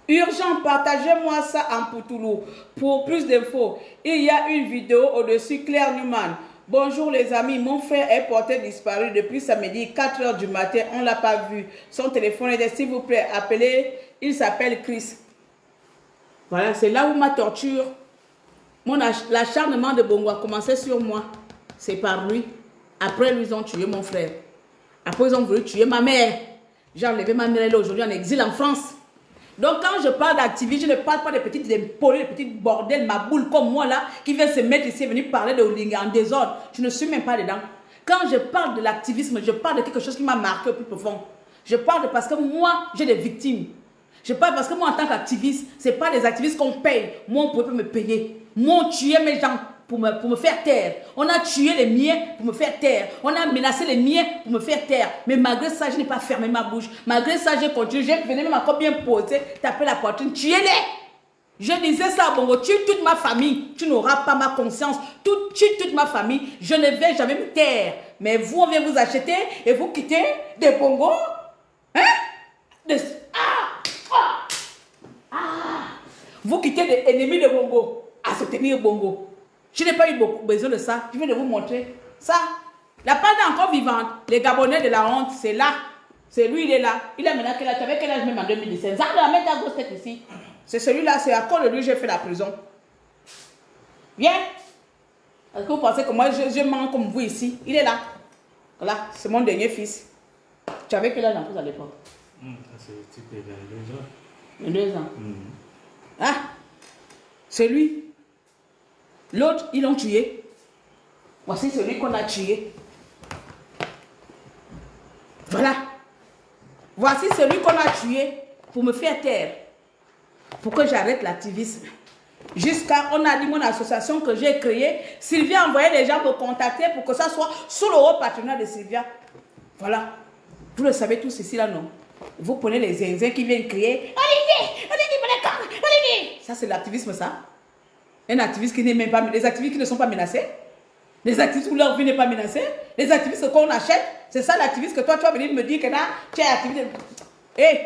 Urgent, partagez-moi ça en Poutoulou. Pour plus d'infos, il y a une vidéo au-dessus, Claire Newman. Bonjour les amis, mon frère est porté disparu depuis samedi 4 h du matin, on ne l'a pas vu. Son téléphone était, s'il vous plaît, appelez, il s'appelle Chris. Voilà, c'est là où ma torture, l'acharnement de Bongo a commencé sur moi. C'est par lui. Après, ils ont tué mon frère. Après, ils ont voulu tuer ma mère. J'ai enlevé ma mère, elle est aujourd'hui en exil en France. Donc quand je parle d'activisme, je ne parle pas des petites impolies, des petites bordels, ma boule comme moi là, qui vient se mettre ici et venir parler de Olinga en désordre. Je ne suis même pas dedans. Quand je parle de l'activisme, je parle de quelque chose qui m'a marqué au plus profond. Je parle de parce que moi, j'ai des victimes. Je parle parce que moi, en tant qu'activiste, ce n'est pas des activistes qu'on paye. Moi, on ne peut pas me payer. Moi, on tuait mes gens pour me faire taire. On a tué les miens pour me faire taire. On a menacé les miens pour me faire taire. Mais malgré ça, je n'ai pas fermé ma bouche. Malgré ça, j'ai continué. J'ai venu même encore bien poser, taper la poitrine, tuez-les. Je disais ça à Bongo, tue toute ma famille, tu n'auras pas ma conscience, tue toute ma famille, je ne vais jamais me taire. Mais vous, on vient vous acheter et vous quittez des Bongo, hein? Vous quittez des ennemis de Bongo à soutenir Bongo. Je n'ai pas eu beaucoup besoin de ça, je vais vous montrer ça. La page est encore vivante, les Gabonais de la honte, c'est là, c'est lui, il est là. Il a maintenant quel âge, avec quel âge même en 2017, ça va mettre ta grosse tête ici. C'est celui-là, c'est à cause de lui que j'ai fait la prison. Viens. Est-ce que vous pensez que moi, je mens comme vous ici? Il est là. Voilà, c'est mon dernier fils. Tu avais quel âge en plus à l'époque? C'était vers 2 ans. 2 ans. Ah, c'est lui. L'autre, ils l'ont tué. Voici celui qu'on a tué. Voilà. Voici celui qu'on a tué pour me faire taire. Pour que j'arrête l'activisme. Jusqu'à, on a dit mon association que j'ai créée, Sylvia a envoyé les gens me contacter pour que ça soit sous le haut patronat de Sylvia. Voilà. Vous le savez tous ici là, non? Vous prenez les zinzins qui viennent crier Olivier, Olivier. Ça c'est l'activisme ça. Un activiste qui n'est même pas, les activistes qui ne sont pas menacés. Les activistes où leur vie n'est pas menacée. Les activistes qu'on achète. C'est ça l'activiste que toi tu vas venir me dire que là, tu es activiste. Hé!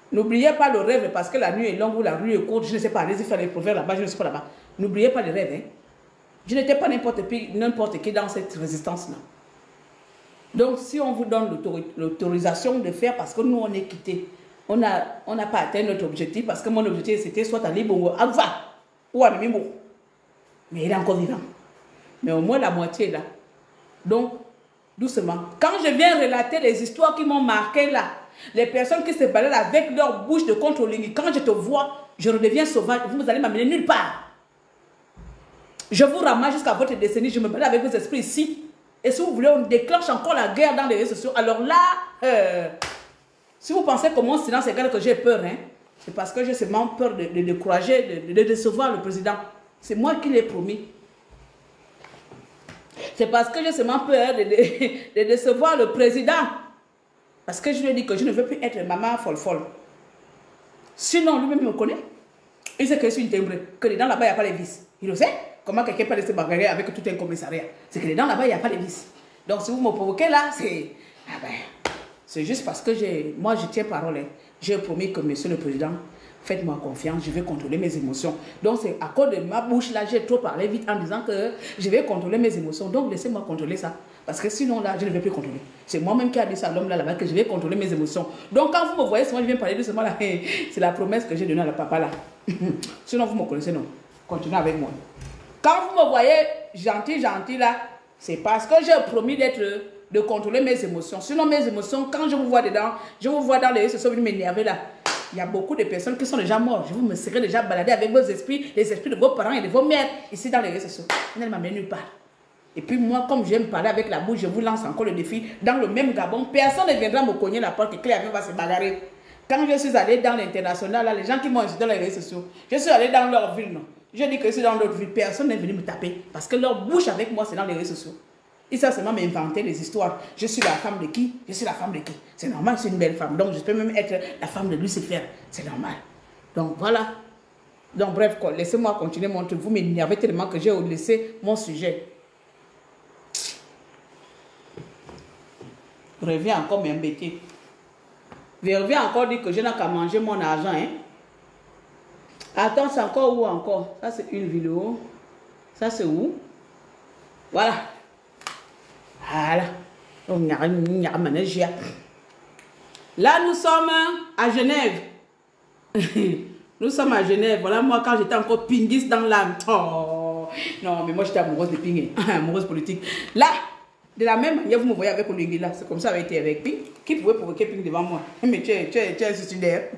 N'oubliez pas le rêve parce que la nuit est longue ou la rue est courte. Je ne sais pas, allez-y faire les progrès là-bas, je ne sais pas là-bas. N'oubliez pas les rêves. Hein. Je n'étais pas n'importe qui dans cette résistance-là. Donc, si on vous donne l'autorisation de faire, parce que nous, on est quittés, on n'a pas atteint notre objectif, parce que mon objectif, c'était soit à Libongo, à Alva, ou à Mimimbo. Mais il est encore vivant. Mais au moins, la moitié est là. Donc, doucement. Quand je viens relater les histoires qui m'ont marqué là, les personnes qui se baladent avec leur bouche de contrôling, quand je te vois, je redeviens sauvage, vous allez m'amener nulle part. Je vous ramasse jusqu'à votre décennie, je me balade avec vos esprits ici. Et si vous voulez, on déclenche encore la guerre dans les réseaux sociaux. Alors là, si vous pensez que mon silence égale que j'ai peur, hein, c'est parce que j'ai seulement peur de décourager, de décevoir le président. C'est moi qui l'ai promis. C'est parce que j'ai seulement peur de décevoir le président. Parce que je lui ai dit que je ne veux plus être maman folle. Sinon, lui-même me connaît. Il sait que je suis une timbrée. Que dedans là-bas, il n'y a pas les vis. Il le sait. Comment quelqu'un peut rester bagarrer avec tout un commissariat? C'est que dedans là-bas, il n'y a pas les vis. Donc, si vous me provoquez là, c'est... Ah ben, c'est juste parce que moi, je tiens parole. Hein. J'ai promis que monsieur le président, faites-moi confiance, je vais contrôler mes émotions. Donc, c'est à cause de ma bouche là, j'ai trop parlé vite en disant que je vais contrôler mes émotions. Donc, laissez-moi contrôler ça. Parce que sinon, là, je ne vais plus contrôler. C'est moi-même qui a dit ça à l'homme là-bas que je vais contrôler mes émotions. Donc, quand vous me voyez, souvent, je viens parler doucement là. C'est la promesse que j'ai donnée à la papa là. Sinon, vous me connaissez, non? Continuez avec moi. Quand vous me voyez gentil là, c'est parce que j'ai promis de contrôler mes émotions. Sinon, mes émotions, quand je vous vois dedans, je vous vois dans les réseaux sociaux, vous m'énervez là. Il y a beaucoup de personnes qui sont déjà mortes. Je vous me serais déjà baladé avec vos esprits, les esprits de vos parents et de vos mères, ici dans les réseaux sociaux. Vous n'allez m'amener nulle part. Et puis moi, comme j'aime parler avec la bouche, je vous lance encore le défi. Dans le même Gabon, personne ne viendra me cogner la porte et Cléavion va se bagarrer. Quand je suis allée dans l'international, là, les gens qui m'ont insulté dans les réseaux sociaux, je suis allée dans leur ville, non. Je dis que je suis dans l'autre ville, personne n'est venu me taper. Parce que leur bouche avec moi, c'est dans les réseaux sociaux. Ils savent seulement m'inventer des histoires. Je suis la femme de qui? Je suis la femme de qui? C'est normal, je suis une belle femme. Donc je peux même être la femme de Lucifer. C'est normal. Donc voilà. Donc bref, laissez-moi continuer mon truc. Vous m'énervez tellement que j'ai laissé mon sujet. Je reviens encore m'embêter. Je reviens encore dire que je n'ai qu'à manger mon argent. Hein? Attends, c'est encore où encore? Ça c'est une vidéo. Ça c'est où? Voilà. Voilà. Là, nous sommes à Genève. Nous sommes à Genève. Voilà, moi, quand j'étais encore pinguiste dans l'âme. Oh, non, mais moi, j'étais amoureuse de Ping, amoureuse politique. Là, de la même manière, vous me voyez avec Olingi là. C'est comme ça, avec été avec Ping. Qui pouvait provoquer Ping devant moi? Mais tu es un suicidaire.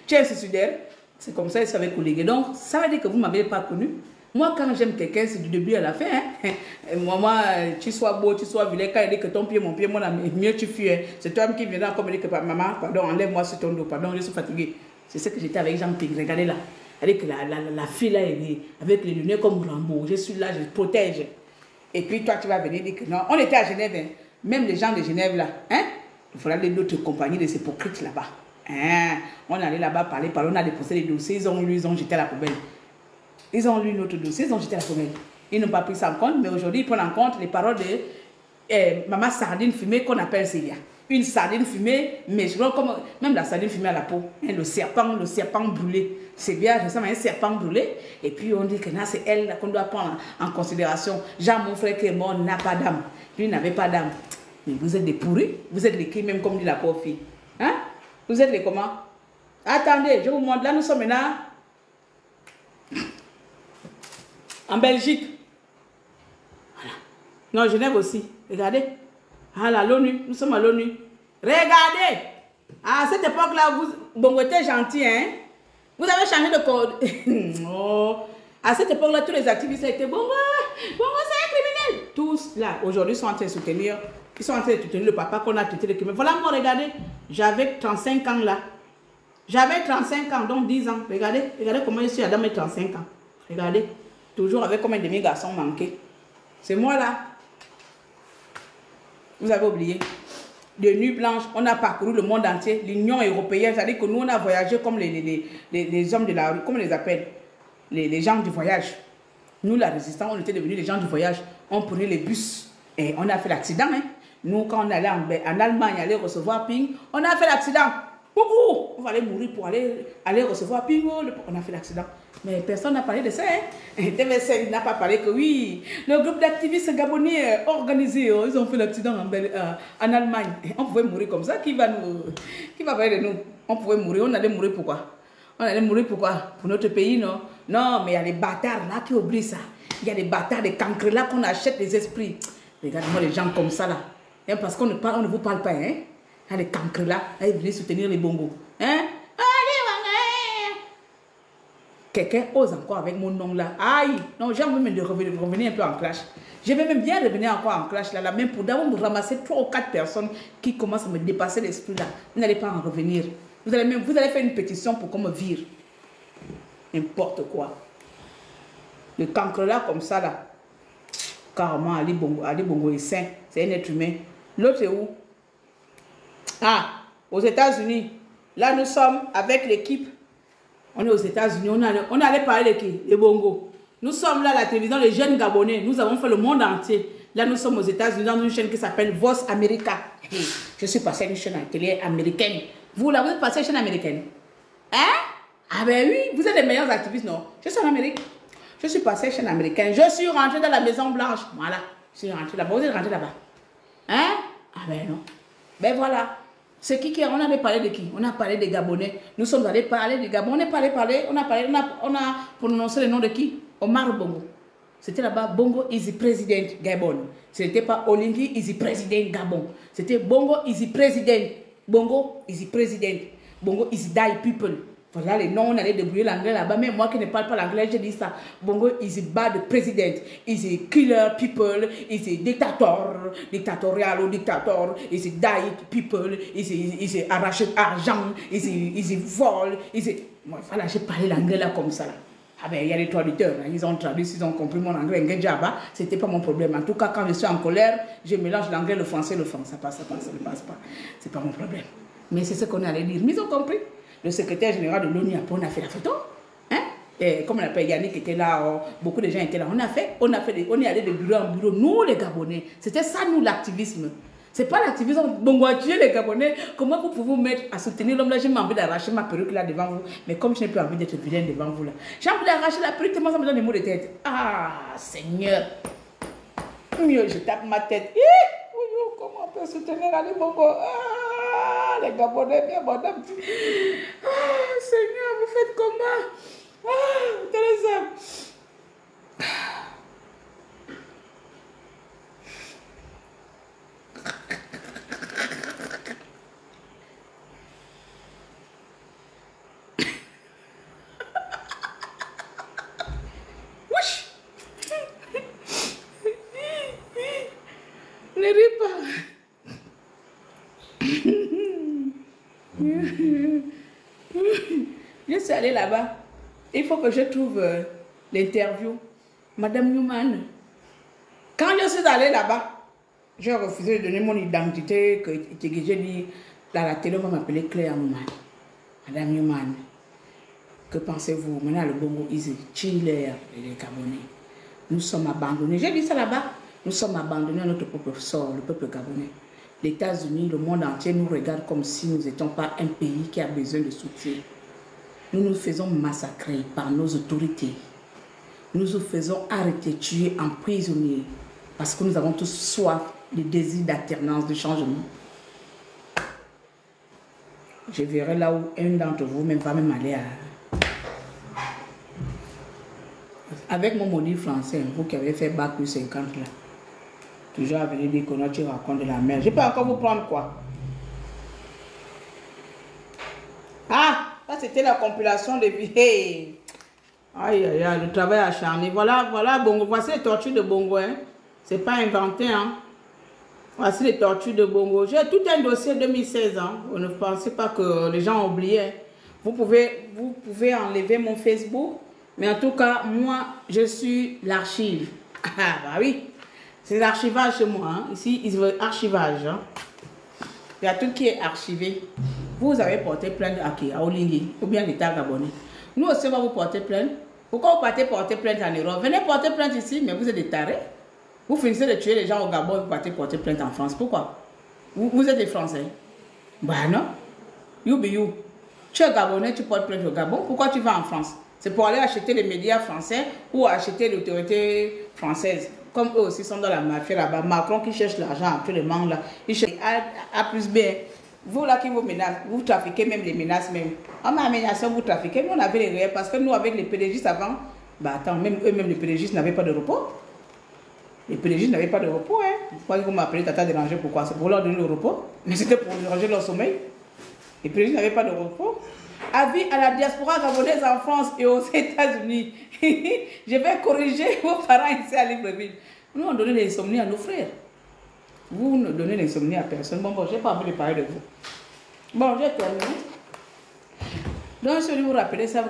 Tu es un suicidaire. C'est comme ça, c'est avec Olingi. Donc, ça veut dire que vous ne m'avez pas connu. Moi, quand j'aime quelqu'un, c'est du début à la fin. Hein. Moi, tu sois beau, tu sois vilain, quand il dit que ton pied, mon pied, mon ami, mieux tu fuis. Hein. C'est toi qui viens comme il dit que maman, pardon, enlève-moi sur ton dos, pardon, je suis fatiguée. C'est ce que j'étais avec Jean-Pierre. Regardez là. Avec la fille là, avec les lunettes comme Rambo. Je suis là, je protège. Et puis toi, tu vas venir dire que non. On était à Genève, hein. Même les gens de Genève là, hein? Il faudra aller d'autres compagnies des hypocrites là-bas. Hein? On allait là-bas parler, on a déposé les dossiers, ils ont lu, ils ont jeté à la poubelle. Ils ont lu notre dossier, ils ont jeté à la poubelle. Ils n'ont pas pris ça en compte, mais aujourd'hui, ils prennent en compte les paroles de maman sardine fumée qu'on appelle Célia. Une sardine fumée, mais je vois comme même la sardine fumée à la peau. Hein, le serpent brûlé. C'est bien, je ressemble à un serpent brûlé. Et puis on dit que là, c'est elle qu'on doit prendre en considération. Jean, mon frère qui est mort, n'a pas d'âme. Lui n'avait pas d'âme. Mais vous êtes des pourris, vous êtes les qui, même comme dit la pauvre fille. Hein? Vous êtes les comment? Attendez, je vous montre. Là, nous sommes maintenant en Belgique. Voilà. Non, Genève aussi. Regardez. Ah là, l'ONU. Nous sommes à l'ONU. Regardez. À cette époque-là, vous étiez gentil, hein? Vous avez changé de code. Oh. À cette époque-là, tous les activistes étaient bon, c'est un criminel. Tous là, aujourd'hui, sont en train de soutenir. Ils sont en train de soutenir le papa qu'on a traité de criminel. Voilà, moi, regardez. J'avais 35 ans là. J'avais 35 ans, donc 10 ans. Regardez comment je suis à mes 35 ans. Regardez. Toujours avec comme un demi-garçon manqué. C'est moi là. Vous avez oublié. De nuit blanche, on a parcouru le monde entier. L'Union européenne, c'est-à-dire que nous, on a voyagé comme les hommes de la rue. Comment on les appelle? Les gens du voyage. Nous, la résistance, on était devenus les gens du voyage. On prenait les bus. Et on a fait l'accident. Hein. Nous, quand on allait en Allemagne, aller recevoir Ping, on a fait l'accident. Coucou! On fallait mourir pour aller recevoir Ping. On a fait l'accident. Mais personne n'a parlé de ça. Hein? TV5 n'a pas parlé que oui, le groupe d'activistes gabonais organisé, ils ont fait l'accident en Allemagne. On pouvait mourir comme ça. Qui va parler de nous? On pouvait mourir. On allait mourir pourquoi? On allait mourir pourquoi? Pour notre pays, non? Non, mais il y a des bâtards là qui oublient ça. Il y a des bâtards, des cancres là qu'on achète les esprits. Regardez-moi les gens comme ça là. Hein, parce qu'on ne vous parle pas. Hein? Il y a des cancres là. Ils venaient soutenir les bongos. Hein? Quelqu'un ose encore avec mon nom là. Aïe, non, j'ai envie de revenir un peu en clash. Je vais même bien revenir encore en clash là, même pour d'abord me ramasser 3 ou 4 personnes qui commencent à me dépasser l'esprit là. Vous n'allez pas en revenir. Vous allez faire une pétition pour qu'on me vire. N'importe quoi. Le cancre là comme ça là. Carrément, Ali Bongo est sain. C'est un être humain. L'autre est où? Ah, aux États-Unis. Là, nous sommes avec l'équipe. On est aux États-Unis, on allait parler de qui? Les Bongo. Nous sommes là à la télévision, les jeunes Gabonais. Nous avons fait le monde entier. Là, nous sommes aux États-Unis dans une chaîne qui s'appelle Voice America. Je suis passé à une chaîne télé américaine. Vous, là, vous êtes passé à une chaîne américaine. Hein? Ah ben oui, vous êtes les meilleurs activistes, non? Je suis en Amérique. Je suis passé à une chaîne américaine. Je suis rentré dans la Maison Blanche. Voilà. Je suis rentré là-bas. Vous êtes rentré là-bas. Hein? Ah ben non. Ben voilà. C'est qui on avait parlé de qui? On a parlé des Gabonais. Nous sommes allés parler des Gabon. On a prononcé le nom de qui? Omar Bongo. C'était là-bas, Bongo is the president Gabon. Ce n'était pas Olingi is the president Gabon. C'était Bongo is the president. Bongo is the president. Bongo is die people. Voilà les noms, on allait débrouiller l'anglais là-bas. Mais moi qui ne parle pas l'anglais, je dis ça. Bongo is a bad president. Is a killer people. Is a dictator. Dictatorial ou dictator. Is a die people. Is a arraché argent. Is a vol. Voilà, j'ai parlé l'anglais là comme ça. Là. Ah ben, il y a les traducteurs. Hein. Ils ont traduit, ils ont compris mon anglais. C'était pas mon problème. En tout cas, quand je suis en colère, je mélange l'anglais, le français, le français. Ça passe, ça ne passe pas. C'est pas mon problème. Mais c'est ce qu'on allait dire. Mais ils ont compris. Le secrétaire général de l'ONU, après on a fait la photo. Hein? Et comme on appelle Yannick était là, beaucoup de gens étaient là. On est allé de bureau en bureau, nous les Gabonais. C'était ça, nous, l'activisme. C'est pas l'activisme, bon, les Gabonais. Comment vous pouvez vous mettre à soutenir l'homme là? J'ai envie d'arracher ma perruque là devant vous. Mais comme je n'ai plus envie d'être vilaine devant vous là, j'ai envie d'arracher la perruque, tellement ça me donne des mots de tête. Ah, Seigneur. Mieux, je tape ma tête. Comment on peut soutenir Ali Bongo? Ah, les Gabonais, bien madame. Ah, Seigneur, vous faites comment? Ah, Teresa. Wesh. Je suis allée là-bas. Il faut que je trouve l'interview. Madame Newman, quand je suis allée là-bas, j'ai refusé de donner mon identité, que j'ai dit, là, la télé, on va m'appeler Claire Newman. Madame Newman, que pensez-vous? Maintenant, le Bongo, Easy, Chile et les Gabonais. Nous sommes abandonnés. J'ai dit ça là-bas. Nous sommes abandonnés à notre propre sort, le peuple gabonais. Les États-Unis, le monde entier nous regarde comme si nous n'étions pas un pays qui a besoin de soutien. Nous nous faisons massacrer par nos autorités. Nous nous faisons arrêter, tuer, emprisonner. Parce que nous avons tous soif de désir d'alternance, de changement. Je verrai là où un d'entre vous même va même aller à... Avec mon module français, vous qui avez fait bac plus 50 là, toujours à venir dire que tu racontes de la merde. Je peux encore vous prendre quoi? Ah, ça c'était la compilation de vie. Hey. Aïe, aïe, aïe, le travail acharné. Voilà, Bongo. Voici les tortues de Bongo. Hein. C'est pas inventé. Hein. Voici les tortues de Bongo. J'ai tout un dossier 2016. Hein. Vous ne pensez pas que les gens ont oublié. Vous pouvez enlever mon Facebook. Mais en tout cas, moi, je suis l'archive. Ah, bah oui. C'est l'archivage chez moi. Hein. Ici, il veut archivage. Hein. Il y a tout qui est archivé. Vous avez porté plainte à Olingi ou bien l'État gabonais. Nous aussi, on va vous porter plainte. Pourquoi vous partez porter plainte en Europe? Venez porter plainte ici, mais vous êtes des tarés. Vous finissez de tuer les gens au Gabon et vous partez porter plainte en France. Pourquoi? Vous êtes des Français. Bah non. You be you. Tu es Gabonais, tu portes plainte au Gabon. Pourquoi tu vas en France? C'est pour aller acheter les médias français ou acheter l'autorité française. Comme eux aussi sont dans la mafia là-bas. Macron qui cherche l'argent absolument là. Il cherche A plus B. Vous là qui vous menacez, vous trafiquez même les menaces même. On m'a menacé, vous trafiquez. Nous on avait les réels parce que nous avec les PDGistes avant, bah attends, même eux-mêmes les PDGistes n'avaient pas de repos. Les PDGistes n'avaient pas de repos. Hein. Pourquoi vous m'appelez Tata déranger? Pourquoi? C'est pour leur donner le repos. Mais c'était pour déranger leur sommeil. Les PDGistes n'avaient pas de repos. Avis à la diaspora gabonaise en France et aux États-Unis. Je vais corriger vos parents ici à Libreville. Nous on donnait l'insomnie à nos frères. Vous ne donnez l'insomnie à personne. Bon, je n'ai pas envie de parler de vous. Bon, j'ai terminé. Donc, je vais vous rappeler ça.